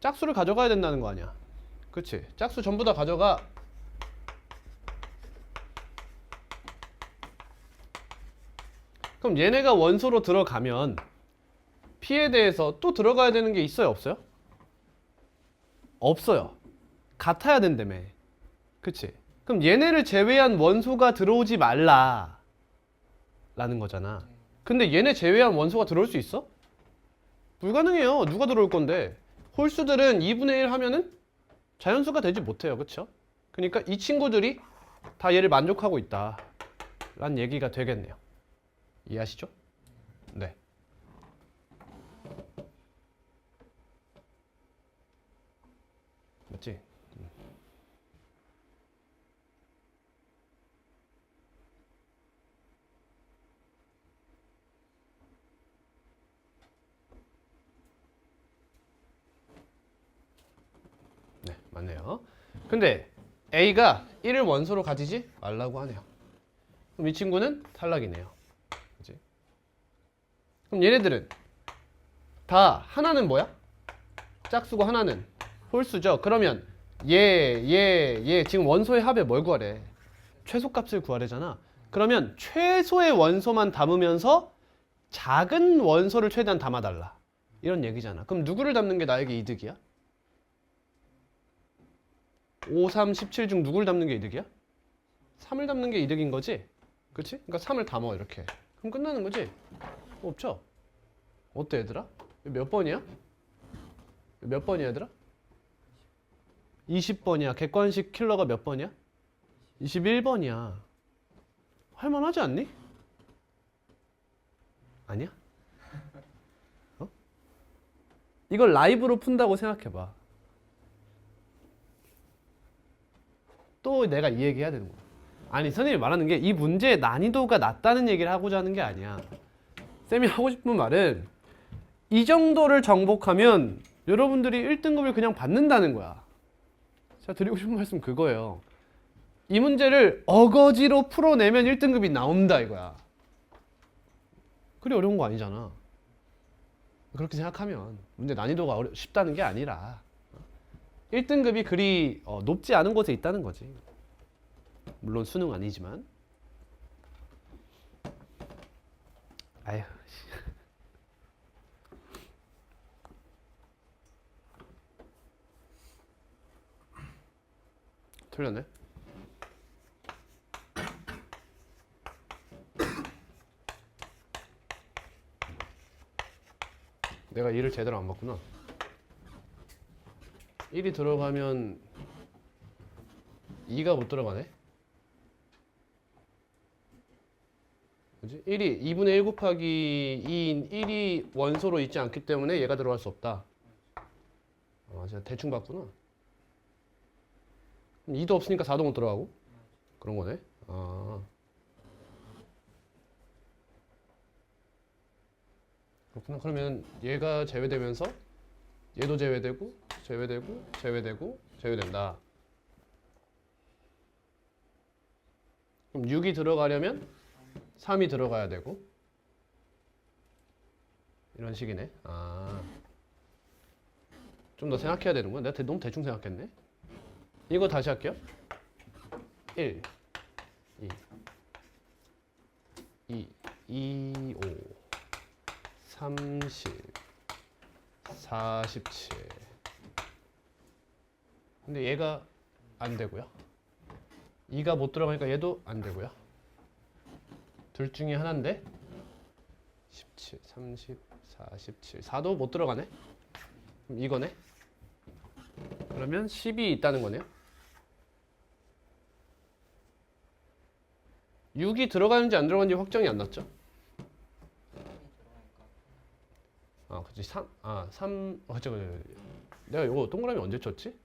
짝수를 가져가야 된다는 거 아니야? 그치? 짝수 전부 다 가져가. 그럼 얘네가 원소로 들어가면 P에 대해서 또 들어가야 되는 게 있어요? 없어요? 없어요. 같아야 된다며. 그치? 그럼 얘네를 제외한 원소가 들어오지 말라 라는 거잖아. 근데 얘네 제외한 원소가 들어올 수 있어? 불가능해요. 누가 들어올 건데. 홀수들은 2분의 1 하면은 자연수가 되지 못해요. 그쵸? 그러니까 이 친구들이 다 얘를 만족하고 있다 라는 얘기가 되겠네요. 이해하시죠? 네. 맞지? 네, 맞네요. 근데 A가 1을 원소로 가지지 말라고 하네요. 그럼 이 친구는 탈락이네요. 그치? 그럼 얘네들은 다 하나는 뭐야? 짝수고 하나는 홀수죠. 그러면 얘 지금 원소의 합에 뭘 구하래? 최소값을 구하래잖아. 그러면 최소의 원소만 담으면서 작은 원소를 최대한 담아달라. 이런 얘기잖아. 그럼 누구를 담는 게 나에게 이득이야? 5, 3, 17 중 누구를 담는 게 이득이야? 3을 담는 게 이득인 거지? 그치? 그러니까 3을 담아 이렇게. 그럼 끝나는 거지? 없죠? 어때 얘들아? 몇 번이야? 몇 번이야 얘들아? 20번이야. 객관식 킬러가 몇 번이야? 21번이야. 할만하지 않니? 아니야? 어? 이걸 라이브로 푼다고 생각해봐. 또 내가 이 얘기 해야 되는 거야. 아니 선생님이 말하는 게 이 문제의 난이도가 낮다는 얘기를 하고자 하는 게 아니야. 쌤이 하고 싶은 말은 이 정도를 정복하면 여러분들이 1등급을 그냥 받는다는 거야. 제가 드리고 싶은 말씀 그거예요. 이 문제를 어거지로 풀어내면 1등급이 나온다 이거야. 그리 어려운 거 아니잖아. 그렇게 생각하면 문제 난이도가 쉽다는 게 아니라 1등급이 그리 높지 않은 곳에 있다는 거지. 물론 수능 아니지만. 아휴. 틀렸네. 내가 1을 제대로 안 봤구나. 1이 들어가면 2가 못 들어가네. 그지? 1이 2분의 1 곱하기 2인 1이 원소로 있지 않기 때문에 얘가 들어갈 수 없다. 제가 대충 봤구나. 2도 없으니까 4도 못 들어가고 그런 거네. 그렇구나. 그러면 얘가 제외되면서 얘도 제외되고 제외되고 제외되고 제외된다. 그럼 6이 들어가려면 3이 들어가야 되고 이런 식이네. 좀 더 생각해야 되는구나. 내가 너무 대충 생각했네. 이거 다시 할게요. 1 2 5 30 47 근데 얘가 안 되고요. 2가 못 들어가니까 얘도 안 되고요. 둘 중에 하나인데 17, 30, 47 4도 못 들어가네. 그럼 이거네. 그러면 10이 있다는 거네요. 6이 들어가는지 안 들어가는지 확정이 안 났죠. 그치. 3 그치. 내가 이거 동그라미 언제 쳤지?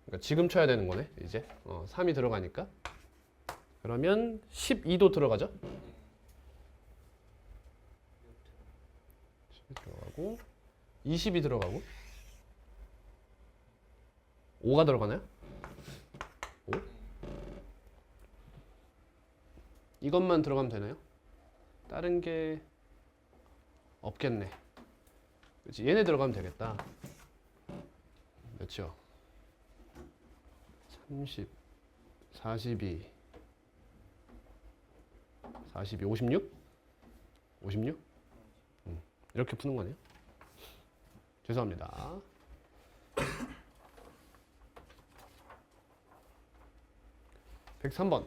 그러니까 지금 쳐야 되는 거네 이제. 3이 들어가니까. 그러면 12도 들어가죠. 10이 들어가고 20이 들어가고 5가 들어가나요? 5? 이것만 들어가면 되나요? 다른 게 없겠네. 그치? 얘네 들어가면 되겠다. 몇이요? 30, 42, 56? 56? 이렇게 푸는 거네요. 죄송합니다. (103번)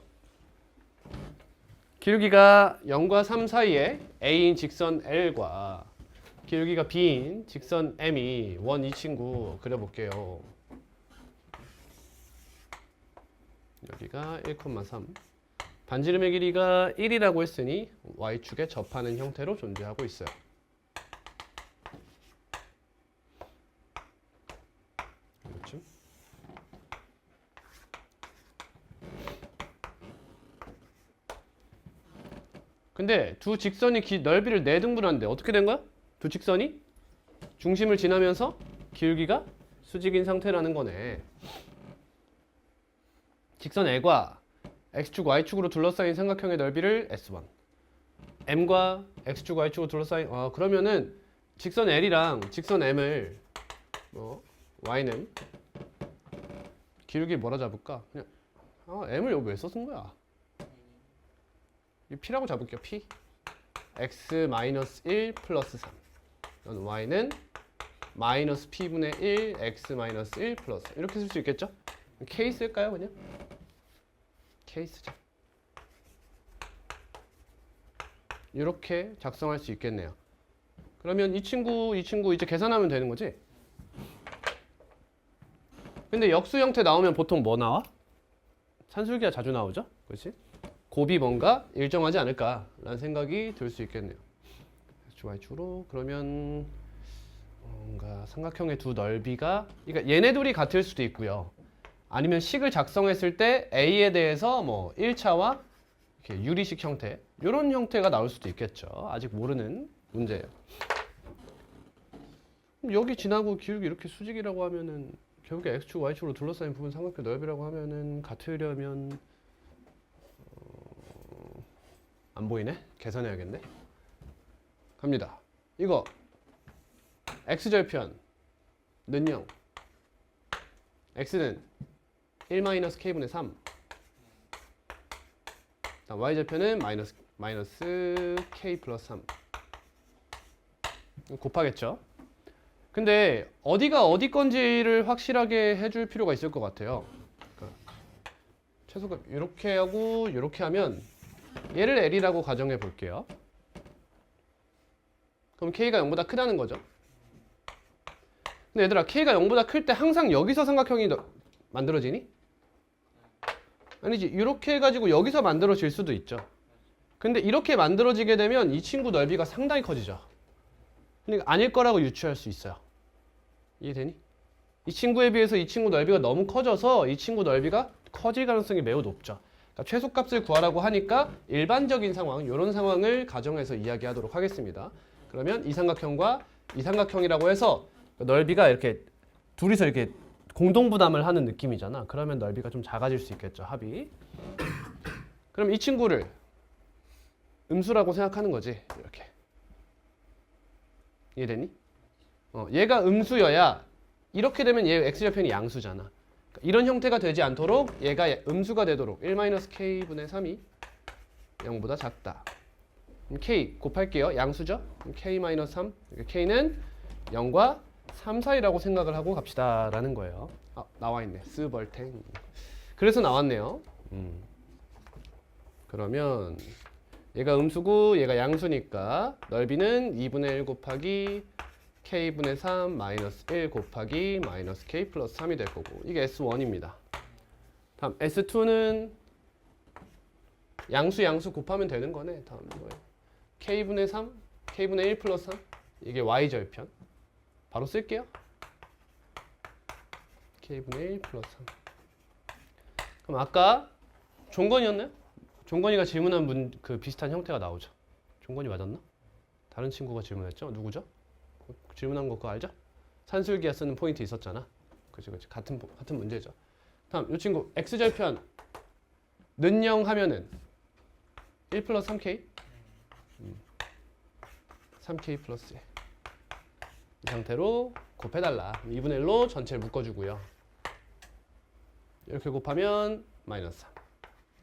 기울기가 0과 3 사이에 A인 직선 L과 기울기가 B인 직선 M이 원 이 친구 그려볼게요. 여기가 1,3 반지름의 길이가 1이라고 했으니 Y축에 접하는 형태로 존재하고 있어요. 이쯤. 근데 두 직선이 넓이를 4등분하는데 어떻게 된 거야? 두 직선이 중심을 지나면서 기울기가 수직인 상태라는 거네. 직선 L과 X축, Y축으로 둘러싸인 삼각형의 넓이를 S1 M과 X축, Y축으로 둘러싸인 그러면은 직선 L이랑 직선 M을 Y는 기울기 뭐라 잡을까? 그냥 M을 여기 왜 썼은 거야? 이 P라고 잡을게요. P X-1 플러스 3 Y는 마이너스 P분의 1 X-1 플러스 이렇게 쓸 수 있겠죠? K 쓸까요 그냥? K 쓰자. 이렇게 작성할 수 있겠네요. 그러면 이 친구 이제 계산하면 되는 거지? 근데 역수 형태 나오면 보통 뭐 나와? 산술기가 자주 나오죠? 그렇지? 곱이 뭔가 일정하지 않을까라는 생각이 들 수 있겠네요. Y축으로 그러면 뭔가 삼각형의 두 넓이가 그러니까 얘네 둘이 같을 수도 있고요. 아니면 식을 작성했을 때 A에 대해서 뭐 1차와 이렇게 유리식 형태 이런 형태가 나올 수도 있겠죠. 아직 모르는 문제예요. 여기 지나고 기울기 이렇게 수직이라고 하면은 결국에 X축, Y축으로 둘러싸인 부분 삼각형 넓이라고 하면은 같으려면 안 보이네? 계산해야겠네. 갑니다. 이거 X절편 는요. X는 1-K분의 3 Y절편은 마이너스 K 플러스 3 곱하겠죠. 근데 어디가 어디 건지를 확실하게 해줄 필요가 있을 것 같아요. 그러니까 최소가 이렇게 하고 이렇게 하면 얘를 L이라고 가정해 볼게요. 그럼 K가 0보다 크다는 거죠. 근데 얘들아 K가 0보다 클 때 항상 여기서 삼각형이 만들어지니? 아니지. 이렇게 해가지고 여기서 만들어질 수도 있죠. 근데 이렇게 만들어지게 되면 이 친구 넓이가 상당히 커지죠. 그러니까 아닐 거라고 유추할 수 있어요. 이해되니? 이 친구에 비해서 이 친구 넓이가 너무 커져서 이 친구 넓이가 커질 가능성이 매우 높죠. 그러니까 최소값을 구하라고 하니까 일반적인 상황, 이런 상황을 가정해서 이야기하도록 하겠습니다. 그러면 이 삼각형과 이 삼각형이라고 해서 넓이가 이렇게 둘이서 이렇게 공동부담을 하는 느낌이잖아. 그러면 넓이가 좀 작아질 수 있겠죠, 합이. 그럼 이 친구를 음수라고 생각하는 거지, 이렇게. 이해되니? 얘가 음수여야 이렇게 되면 얘 x좌표는 양수잖아. 그러니까 이런 형태가 되지 않도록 얘가 음수가 되도록 1-k분의 3이 0보다 작다. 그럼 k 곱할게요. 양수죠? k-3. k는 0과 3 사이라고 생각을 하고 갑시다 라는 거예요. 아, 나와있네. 스벌탱. 그래서 나왔네요. 그러면 얘가 음수고 얘가 양수니까 넓이는 2분의 1 곱하기 k분의 3 마이너스 1 곱하기 마이너스 k 플러스 3이 될 거고, 이게 S1입니다. 다음 S2는 양수 곱하면 되는 거네. 다음 이거예요. k분의 3, k분의 1 플러스 3, 이게 y절편. 바로 쓸게요. k분의 1 플러스 3. 그럼 아까 종건이었나요? 종건이가 질문한 그 비슷한 형태가 나오죠. 종건이 맞았나? 다른 친구가 질문했죠? 누구죠? 질문한 거 그거 알죠? 산술기가 쓰는 포인트 있었잖아. 그치. 같은 문제죠. 다음 이 친구 x절편 는0 하면은 1 플러스 3k 3k 플러스 1. 이 상태로 곱해달라. 2분의 1로 전체를 묶어주고요. 이렇게 곱하면 마이너스 3.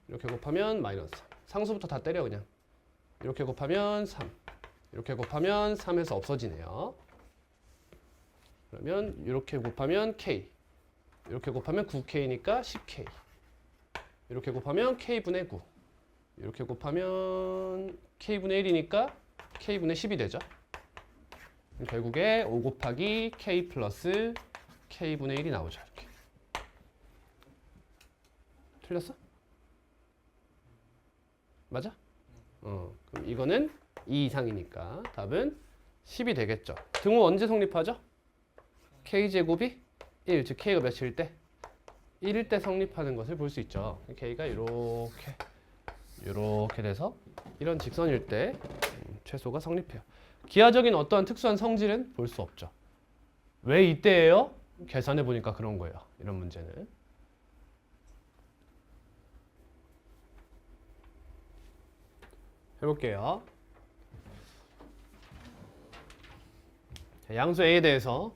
이렇게 곱하면 마이너스 3. 상수부터 다 때려 그냥. 이렇게 곱하면 3. 이렇게 곱하면 3에서 없어지네요. 그러면 이렇게 곱하면 k. 이렇게 곱하면 9k니까 10k. 이렇게 곱하면 k분의 9. 이렇게 곱하면 k분의 1이니까 k분의 10이 되죠. 결국에 5 곱하기 k 플러스 k분의 1이 나오죠. 이렇게. 틀렸어? 맞아? 그럼 이거는 2 이상이니까 답은 10이 되겠죠. 등호 언제 성립하죠? k제곱이 1, 즉 k가 몇일 때? 1일 때 성립하는 것을 볼 수 있죠. k가 이렇게 돼서 이런 직선일 때 최소가 성립해요. 기하적인 어떠한 특수한 성질은 볼 수 없죠. 왜 이때예요? 계산해 보니까 그런 거예요. 이런 문제는. 해볼게요. 양수 a에 대해서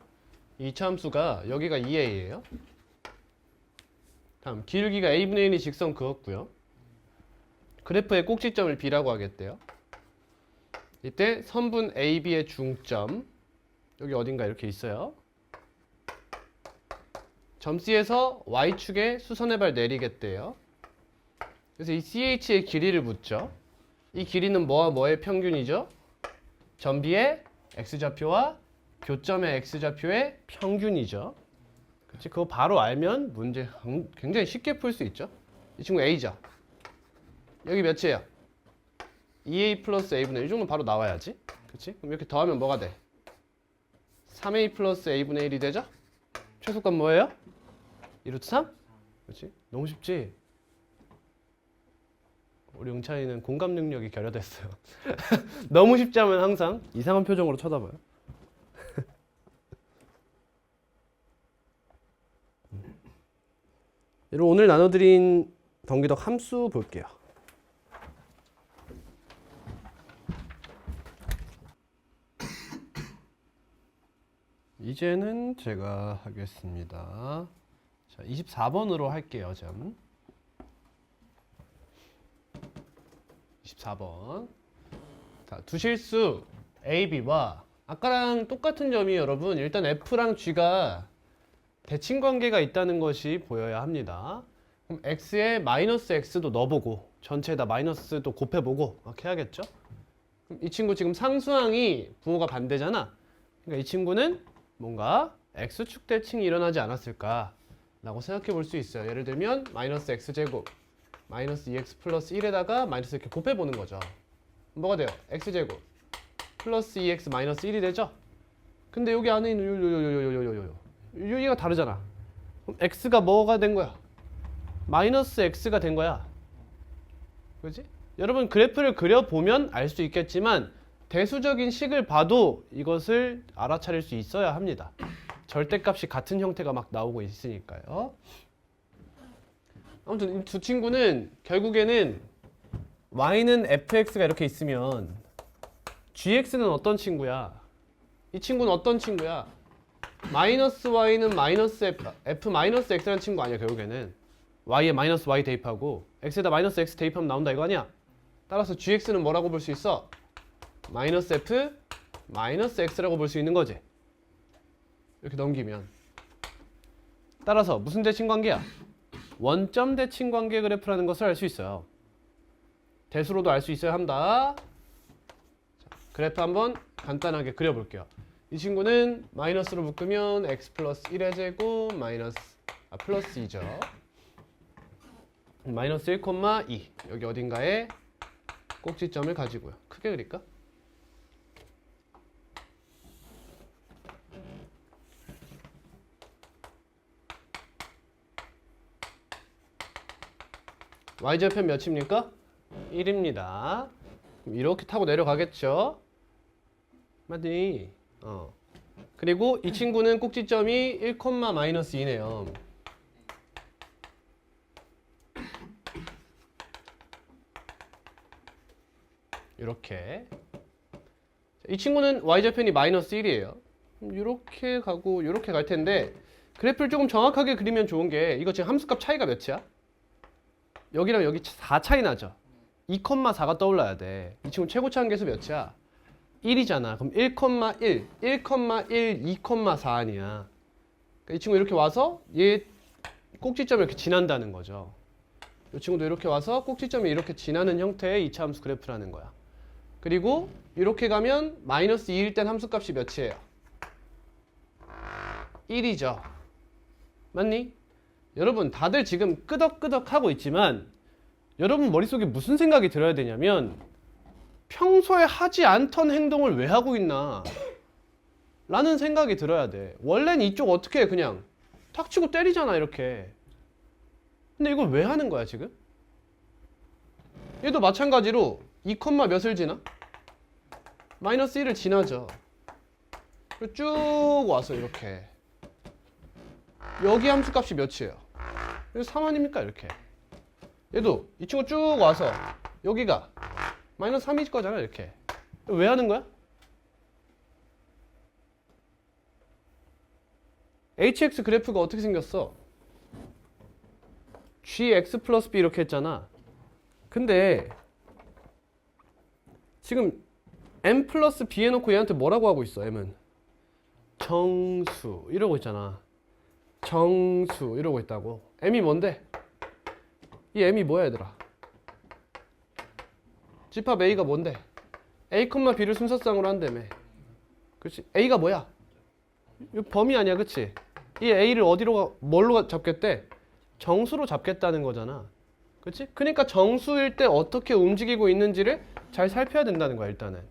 이 차함수가 여기가 2a예요. 다음 기울기가 a분의 1이 직선 그었고요. 그래프의 꼭지점을 b라고 하겠대요. 이때 선분 AB의 중점 여기 어딘가 이렇게 있어요. 점 C에서 Y축에 수선의 발 내리겠대요. 그래서 이 CH의 길이를 묻죠. 이 길이는 뭐와 뭐의 평균이죠? 점 B의 X좌표와 교점의 X좌표의 평균이죠. 그치? 그거 바로 알면 문제 굉장히 쉽게 풀 수 있죠. 이 친구 A죠. 여기 몇이에요? 2A 플러스 A분의 1. 이 정도는 바로 나와야지. 그치? 그럼 이렇게 더하면 뭐가 돼? 3A 플러스 A분의 1이 되죠? 최소값 뭐예요? 2루트 3? 그치? 너무 쉽지? 우리 응찬이는 공감 능력이 결여됐어요. 너무 쉽지 않으면 항상 이상한 표정으로 쳐다봐요. 여러분 오늘 나눠드린 덩기덕 함수 볼게요. 이제는 제가 하겠습니다. 자, 24번으로 할게요. 좀. 24번. 자, 두 실수 A, B와 아까랑 똑같은 점이 여러분 일단 F랑 G가 대칭 관계가 있다는 것이 보여야 합니다. 그럼 X에 마이너스 X도 넣어보고 전체에다 마이너스도 곱해보고 이렇게 해야겠죠? 그럼 이 친구 지금 상수항이 부호가 반대잖아. 그러니까 이 친구는 뭔가 X축 대칭이 일어나지 않았을까 라고 생각해 볼 수 있어요. 예를 들면 마이너스 X제곱 마이너스 2x 플러스 1에다가 마이너스 이렇게 곱해보는 거죠. 뭐가 돼요? x제곱 플러스 2x 마이너스 1이 되죠? 근데 여기 안에 있는 여기가 다르잖아. 그럼 x가 뭐가 된 거야? 마이너스 x가 된 거야. 그렇지? 여러분 그래프를 그려보면 알 수 있겠지만 대수적인 식을 봐도 이것을 알아차릴 수 있어야 합니다. 절대값이 같은 형태가 막 나오고 있으니까요. 아무튼 이 두 친구는 결국에는 y는 fx가 이렇게 있으면 gx는 어떤 친구야? 이 친구는 어떤 친구야? 마이너스 y는 마이너스 f 마이너스 x라는 친구 아니야. 결국에는 y에 마이너스 y 대입하고 x에다 마이너스 x 대입하면 나온다 이거 아니야? 따라서 gx는 뭐라고 볼 수 있어? 마이너스 f 마이너스 x라고 볼 수 있는 거지. 이렇게 넘기면 따라서 무슨 대칭 관계야? 원점 대칭 관계 그래프라는 것을 알 수 있어요. 대수로도 알 수 있어야 한다. 자, 그래프 한번 간단하게 그려볼게요. 이 친구는 마이너스로 묶으면 x 플러스 1의 제곱 플러스 2죠. 마이너스 1,2 여기 어딘가에 꼭지점을 가지고요. 크게 그릴까? y절편 몇입니까? 1입니다. 이렇게 타고 내려가겠죠? 맞니? 그리고 이 친구는 꼭지점이 1, 마이너스 2네요. 이렇게. 이 친구는 y절편이 마이너스 1이에요. 이렇게 가고 이렇게 갈 텐데 그래프를 조금 정확하게 그리면 좋은 게 이거 지금 함수값 차이가 몇이야? 여기랑 여기 4 차이 나죠? 2,4가 떠올라야 돼. 이 친구 최고차 한계수 몇이야? 1이잖아. 그럼 1,1, 1,1, 2,4 아니야. 그러니까 이 친구 이렇게 와서 얘 꼭지점을 이렇게 지난다는 거죠. 이 친구도 이렇게 와서 꼭지점이 이렇게 지나는 형태의 2차 함수 그래프라는 거야. 그리고 이렇게 가면 마이너스 2일 땐 함수값이 몇이에요? 1이죠. 맞니? 여러분 다들 지금 끄덕끄덕 하고 있지만 여러분 머릿속에 무슨 생각이 들어야 되냐면 평소에 하지 않던 행동을 왜 하고 있나 라는 생각이 들어야 돼. 원래는 이쪽 어떻게 해? 그냥 탁 치고 때리잖아 이렇게. 근데 이걸 왜 하는 거야 지금? 얘도 마찬가지로 2, 몇을 지나? 마이너스 1을 지나죠. 그리고 쭉 와서 이렇게 여기 함수값이 몇이에요? 3 아닙니까? 이렇게. 얘도 이 친구 쭉 와서 여기가 마이너스 3일 거잖아 이렇게. 왜 하는 거야? hx 그래프가 어떻게 생겼어? gx 플러스 b 이렇게 했잖아. 근데 지금 m 플러스 b 해놓고 얘한테 뭐라고 하고 있어? m은 정수 이러고 있잖아. 정수 이러고 있다고. m이 뭔데? 이 m이 뭐야 얘들아? 집합 a가 뭔데? a, b를 순서쌍으로 한다며. 그렇지? a가 뭐야? 이 범위 아니야, 그치? 이 a를 뭘로 잡겠대? 정수로 잡겠다는 거잖아. 그렇지? 그러니까 정수일 때 어떻게 움직이고 있는지를 잘 살펴야 된다는 거야, 일단은.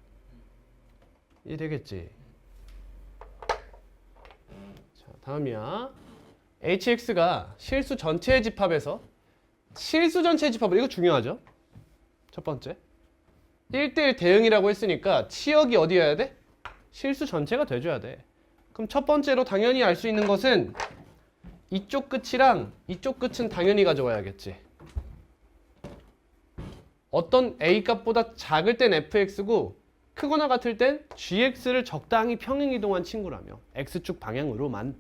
이해되겠지? 자, 다음이야. hx가 실수 전체의 집합에서 실수 전체의 집합을, 이거 중요하죠? 첫 번째. 1대1 대응이라고 했으니까 치역이 어디여야 돼? 실수 전체가 돼줘야 돼. 그럼 첫 번째로 당연히 알 수 있는 것은 이쪽 끝이랑 이쪽 끝은 당연히 가져와야겠지. 어떤 a 값보다 작을 땐 fx고 크거나 같을 땐 gx를 적당히 평행이동한 친구라며. x축 방향으로만.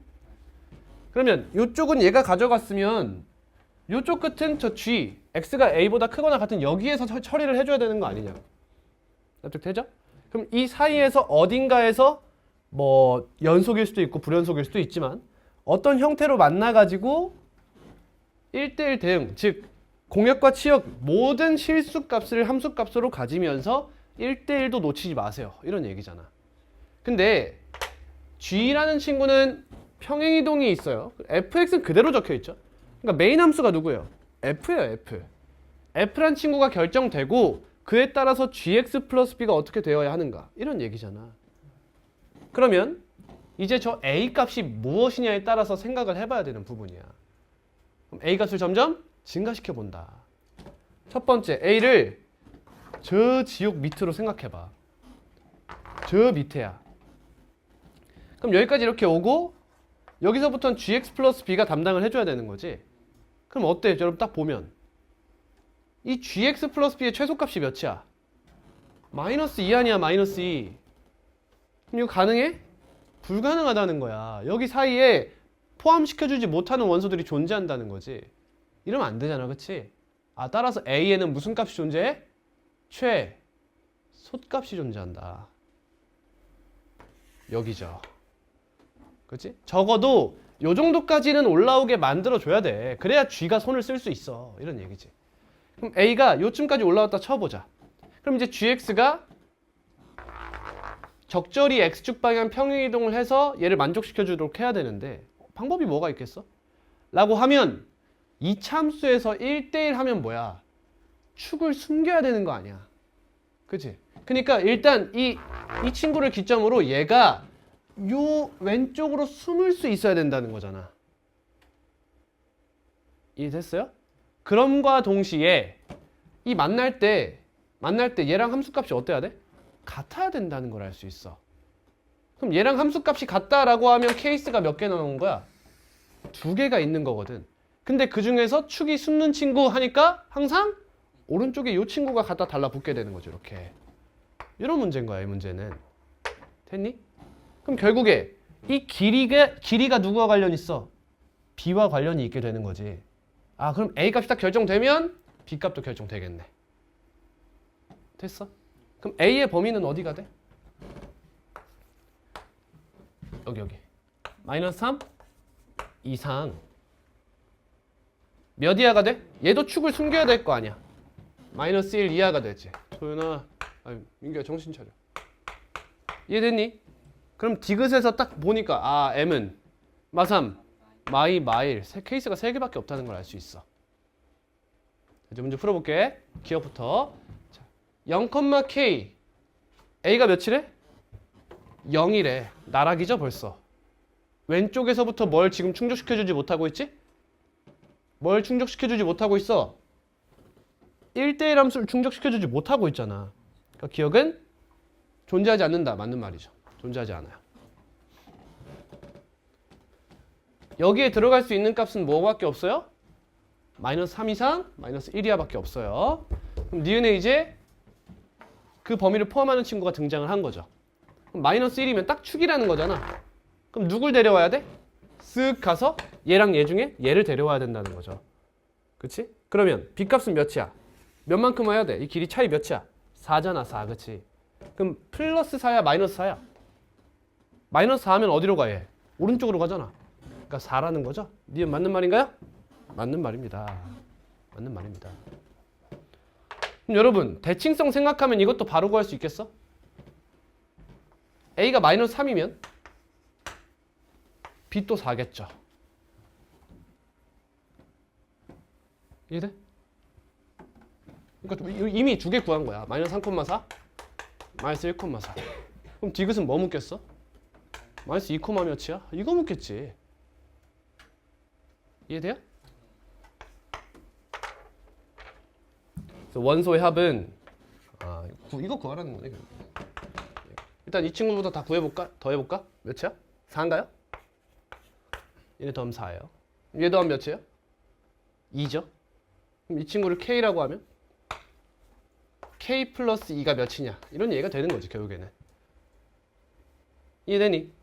그러면 이쪽은 얘가 가져갔으면 이쪽 끝은 저 g, x가 a보다 크거나 같은 여기에서 처리를 해줘야 되는 거 아니냐. 납득되죠? 그럼 이 사이에서 어딘가에서 뭐 연속일 수도 있고 불연속일 수도 있지만 어떤 형태로 만나가지고 1대1 대응, 즉 공역과 치역 모든 실수값을 함수값으로 가지면서 1대1도 놓치지 마세요. 이런 얘기잖아. 근데 g라는 친구는 평행이동이 있어요. fx는 그대로 적혀있죠. 그러니까 메인 함수가 누구예요? f예요, f. F란 친구가 결정되고 그에 따라서 gx 플러스 b가 어떻게 되어야 하는가 이런 얘기잖아. 그러면 이제 저 a 값이 무엇이냐에 따라서 생각을 해봐야 되는 부분이야. 그럼 a 값을 점점 증가시켜 본다. 첫 번째 a를 저 지옥 밑으로 생각해봐. 저 밑에야. 그럼 여기까지 이렇게 오고 여기서부터는 gx 플러스 b가 담당을 해줘야 되는 거지. 그럼 어때? 여러분 딱 보면 이 gx 플러스 b의 최소값이 몇이야? 마이너스 2 아니야? 마이너스 2. 그럼 이거 가능해? 불가능하다는 거야. 여기 사이에 포함시켜주지 못하는 원소들이 존재한다는 거지. 이러면 안 되잖아, 그치? 아, 따라서 A에는 무슨 값이 존재해? 최소값이 존재한다. 여기죠. 그치? 적어도 요 정도까지는 올라오게 만들어줘야 돼. 그래야 G가 손을 쓸 수 있어. 이런 얘기지. 그럼 A가 요쯤까지 올라왔다 쳐보자. 그럼 이제 GX가 적절히 X축 방향 평행이동을 해서 얘를 만족시켜주도록 해야 되는데 방법이 뭐가 있겠어? 라고 하면 이 참수에서 1대1 하면 뭐야? 축을 숨겨야 되는 거 아니야. 그치? 그러니까 일단 이 친구를 기점으로 얘가 요 왼쪽으로 숨을 수 있어야 된다는 거잖아. 이해됐어요? 그럼과 동시에 이 만날 때 얘랑 함수값이 어때야 돼? 같아야 된다는 걸 알 수 있어. 그럼 얘랑 함수값이 같다라고 하면 케이스가 몇 개 나오는 거야? 2개가 있는 거거든. 근데 그 중에서 축이 숨는 친구 하니까 항상 오른쪽에 이 친구가 갖다 달라붙게 되는 거죠. 이렇게. 이런 문제인 거야, 이 문제는. 됐니? 그럼 결국에 이 길이가 누구와 관련 있어? b와 관련이 있게 되는 거지. 아, 그럼 a 값이 딱 결정되면 b 값도 결정되겠네. 됐어? 그럼 a의 범위는 어디가 돼? 여기. 마이너스 3 이상. 몇 이하가 돼? 얘도 축을 숨겨야 될 거 아니야. 마이너스 1 이하가 되지. 소연아, 민규야 정신 차려. 이해됐니? 그럼 디귿에서 딱 보니까 아, m은 마3, 마일 케이스가 3개밖에 없다는 걸 알 수 있어. 이제 문제 풀어볼게. 기억부터. 0,k a가 몇이래? 0이래. 나락이죠 벌써. 왼쪽에서부터 뭘 지금 충족시켜주지 못하고 있지? 뭘 충족시켜주지 못하고 있어? 1대1 함수를 충족시켜주지 못하고 있잖아. 그러니까 기억은 존재하지 않는다. 맞는 말이죠. 존재하지 않아요. 여기에 들어갈 수 있는 값은 뭐밖에 없어요? 마이너스 3 이상, 마이너스 1 이하밖에 없어요. 그럼 니은에 이제 그 범위를 포함하는 친구가 등장을 한 거죠. 그럼 마이너스 1이면 딱 축이라는 거잖아. 그럼 누굴 데려와야 돼? 쓱 가서 얘랑 얘 중에 얘를 데려와야 된다는 거죠. 그치? 그러면 b값은 몇이야? 몇만큼 와야 돼? 이 길이 차이 몇이야? 4잖아, 4. 그치? 그럼 플러스 4야, 마이너스 4야? 마이너스 4하면 어디로 가, 얘? 오른쪽으로 가잖아. 그러니까 4라는 거죠? 니은 맞는 말인가요? 맞는 말입니다. 맞는 말입니다. 그럼 여러분, 대칭성 생각하면 이것도 바로 구할 수 있겠어? A가 마이너스 3이면 B 또 4겠죠. 이해돼? 그러니까 이미 2개 구한 거야. 마이너스 3,4, 마이너스 1,4. 그럼 디귿은 뭐 묻겠어? 마이너스 2, 몇이야? 이거 묻겠지. 이해돼요? 그래서 원소의 합은 이거 구하라는 거네. 일단 이 친구부터 다 구해볼까? 더해볼까? 몇이야? 4인가요? 얘네 더하면 4예요. 얘 더하면 몇이에요? 2죠. 그럼 이 친구를 K라고 하면 K 플러스 2가 몇이냐? 이런 얘기가 되는 거지 결국에는. 이해되니?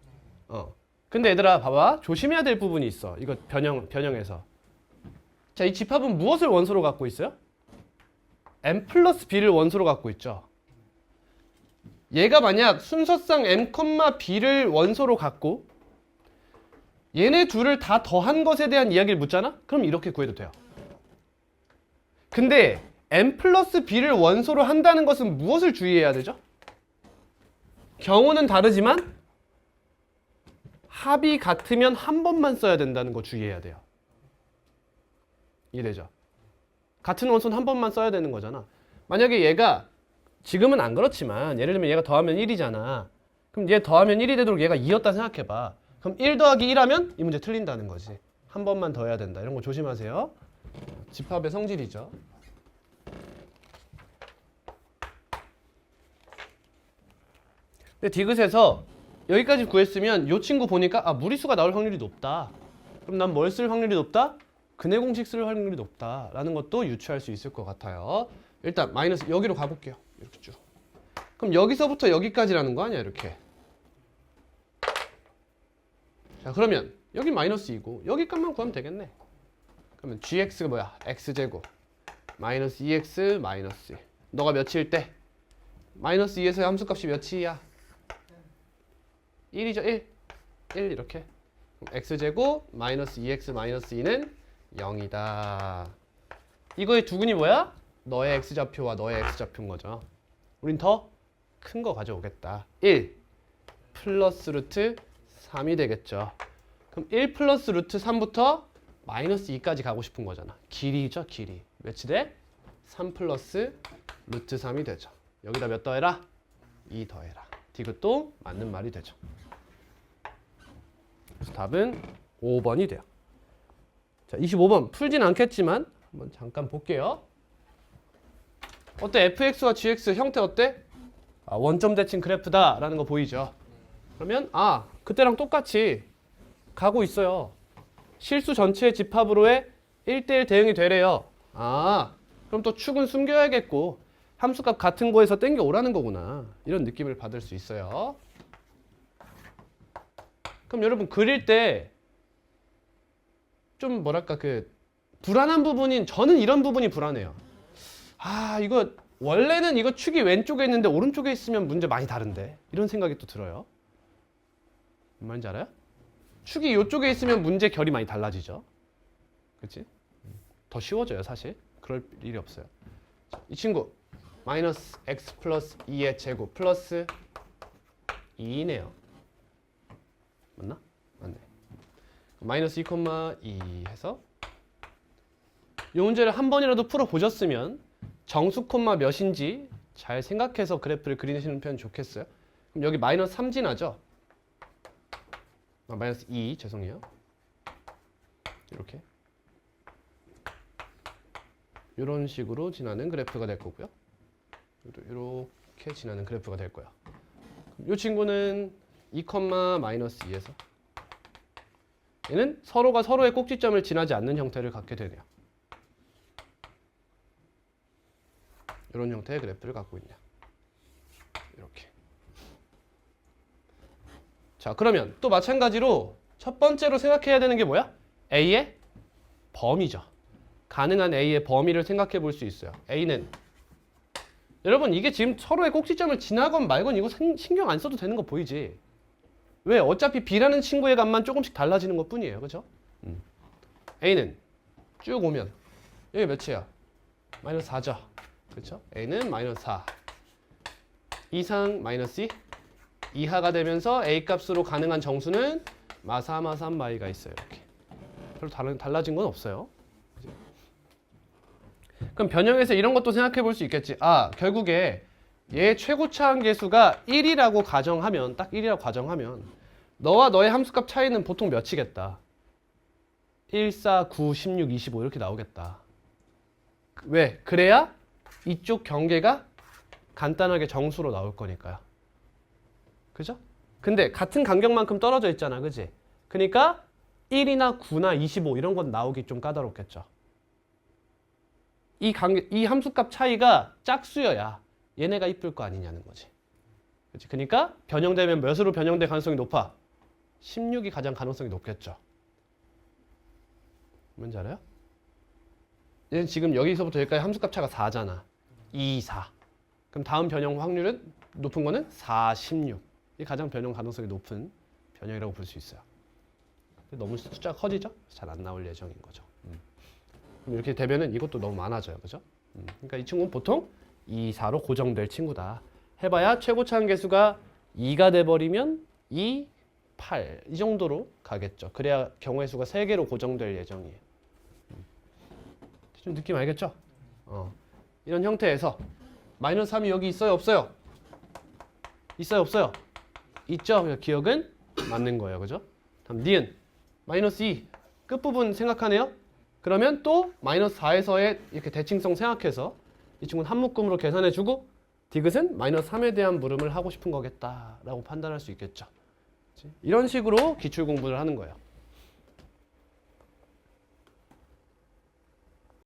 근데 얘들아 봐봐. 조심해야 될 부분이 있어. 이거 변형해서. 자, 이 집합은 무엇을 원소로 갖고 있어요? m 플러스 b를 원소로 갖고 있죠. 얘가 만약 순서상 m, b를 원소로 갖고 얘네 둘을 다 더한 것에 대한 이야기를 묻잖아? 그럼 이렇게 구해도 돼요. 근데 m 플러스 b를 원소로 한다는 것은 무엇을 주의해야 되죠? 경우는 다르지만 합이 같으면 한 번만 써야 된다는 거 주의해야 돼요. 이해되죠? 같은 원소는 한 번만 써야 되는 거잖아. 만약에 얘가 지금은 안 그렇지만 예를 들면 얘가 더하면 1이잖아. 그럼 얘 더하면 1이 되도록 얘가 2였다 생각해봐. 그럼 1 더하기 1 하면 이 문제 틀린다는 거지. 한 번만 더 해야 된다. 이런 거 조심하세요. 집합의 성질이죠. 근데 디귿에서 여기까지 구했으면 이 친구 보니까 무리수가 나올 확률이 높다. 그럼 난 뭘 쓸 확률이 높다? 근해 공식 쓸 확률이 높다라는 것도 유추할 수 있을 것 같아요. 일단 마이너스 여기로 가볼게요. 이렇게 쭉. 그럼 여기서부터 여기까지라는 거 아니야 이렇게. 자 그러면 여기 마이너스 2고 여기 값만 구하면 되겠네. 그러면 gx가 뭐야? x제곱 마이너스 2x 마이너스 2. 너가 몇일 때? 마이너스 2에서 함수값이 몇이야? 1이죠. 1 이렇게. 그럼 x제곱 마이너스 2x 마이너스 2는 0이다. 이거의 두근이 뭐야? 너의 x좌표와 너의 x좌표인 거죠. 우린 더 큰 거 가져오겠다. 1 플러스 루트 3이 되겠죠. 그럼 1 플러스 루트 3부터 마이너스 2까지 가고 싶은 거잖아. 길이죠, 길이. 몇이 돼? 3 플러스 루트 3이 되죠. 여기다 몇 더해라? 2 더해라. 디귿도 맞는 말이 되죠. 그래서 답은 5번이 돼요. 자, 25번 풀진 않겠지만 한번 잠깐 볼게요. 어때? fx와 gx 형태 어때? 원점 대칭 그래프다라는 거 보이죠? 그러면 그때랑 똑같이 가고 있어요. 실수 전체의 집합으로의 1대1 대응이 되래요. 그럼 또 축은 숨겨야겠고 함수값 같은 거에서 땡겨 오라는 거구나. 이런 느낌을 받을 수 있어요. 그럼 여러분 그릴 때 좀 뭐랄까 불안한 부분인 저는 이런 부분이 불안해요. 이거 원래는 이거 축이 왼쪽에 있는데 오른쪽에 있으면 문제 많이 다른데 이런 생각이 또 들어요. 뭔 말인지 알아요? 축이 이쪽에 있으면 문제 결이 많이 달라지죠. 그렇지? 더 쉬워져요 사실. 그럴 일이 없어요. 이 친구 마이너스 x 플러스 2의 제곱 플러스 2네요. 맞나? 맞네. 마이너스 2,2 해서 이 문제를 한 번이라도 풀어보셨으면 정수 콤마 몇인지 잘 생각해서 그래프를 그리시는 편 좋겠어요. 그럼 여기 마이너스 3 지나죠? 마이너스 2 죄송해요. 이렇게 이런 식으로 지나는 그래프가 될 거고요. 이렇게 지나는 그래프가 될 거야. 이 친구는 2, 마이너스 2에서 얘는 서로가 서로의 꼭지점을 지나지 않는 형태를 갖게 되네요. 이런 형태의 그래프를 갖고 있냐. 이렇게. 자, 그러면 또 마찬가지로 첫 번째로 생각해야 되는 게 뭐야? A의 범위죠. 가능한 A의 범위를 생각해 볼 수 있어요. A는 여러분 이게 지금 서로의 꼭지점을 지나건 말건 이거 신경 안 써도 되는 거 보이지? 왜? 어차피 B라는 친구의 값만 조금씩 달라지는 것 뿐이에요. 그죠? A는 쭉 오면 여기 몇이야? 마이너스 4죠. 그렇죠? A는 마이너스 4 이상 마이너스 2 이하가 되면서 A 값으로 가능한 정수는 마사 3마이가 있어요. 이렇게. 별로 달라진 건 없어요. 그치? 그럼 변형해서 이런 것도 생각해 볼 수 있겠지. 결국에 얘 최고차항 계수가 1이라고 가정하면 딱 1이라고 가정하면 너와 너의 함수값 차이는 보통 몇이겠다. 1, 4, 9, 16, 25 이렇게 나오겠다. 왜? 그래야 이쪽 경계가 간단하게 정수로 나올 거니까요. 그죠? 근데 같은 간격만큼 떨어져 있잖아. 그지? 그러니까 1이나 9나 25 이런 건 나오기 좀 까다롭겠죠. 이 함수값 차이가 짝수여야 얘네가 이쁠 거 아니냐는 거지. 그치? 그러니까 변형되면 몇으로 변형될 가능성이 높아? 16이 가장 가능성이 높겠죠. 뭔지 알아요? 얘는 지금 여기서부터 여기까지 함수값 차가 4잖아. 2, 4. 그럼 다음 변형 확률은 높은 거는 4, 16. 이게 가장 변형 가능성이 높은 변형이라고 볼 수 있어요. 너무 숫자가 커지죠? 잘 안 나올 예정인 거죠. 그럼 이렇게 되면은 이것도 너무 많아져요. 그죠? 그러니까 이 친구는 보통 2, 4로 고정될 친구다. 해봐야 최고차항 계수가 2가 돼버리면 2, 8 이 정도로 가겠죠. 그래야 경우의 수가 3개로 고정될 예정이에요. 좀 느낌 알겠죠? 이런 형태에서 마이너스 3이 여기 있어요, 없어요? 있어요, 없어요? 있죠? 그러니까 기억은 맞는 거예요, 그죠? 다음 니은 마이너스 2 끝부분 생각하네요? 그러면 또 마이너스 4에서의 이렇게 대칭성 생각해서 이 친구는 한 묶음으로 계산해주고 디귿은 마이너스 3에 대한 물음을 하고 싶은 거겠다라고 판단할 수 있겠죠. 이런 식으로 기출 공부를 하는 거예요.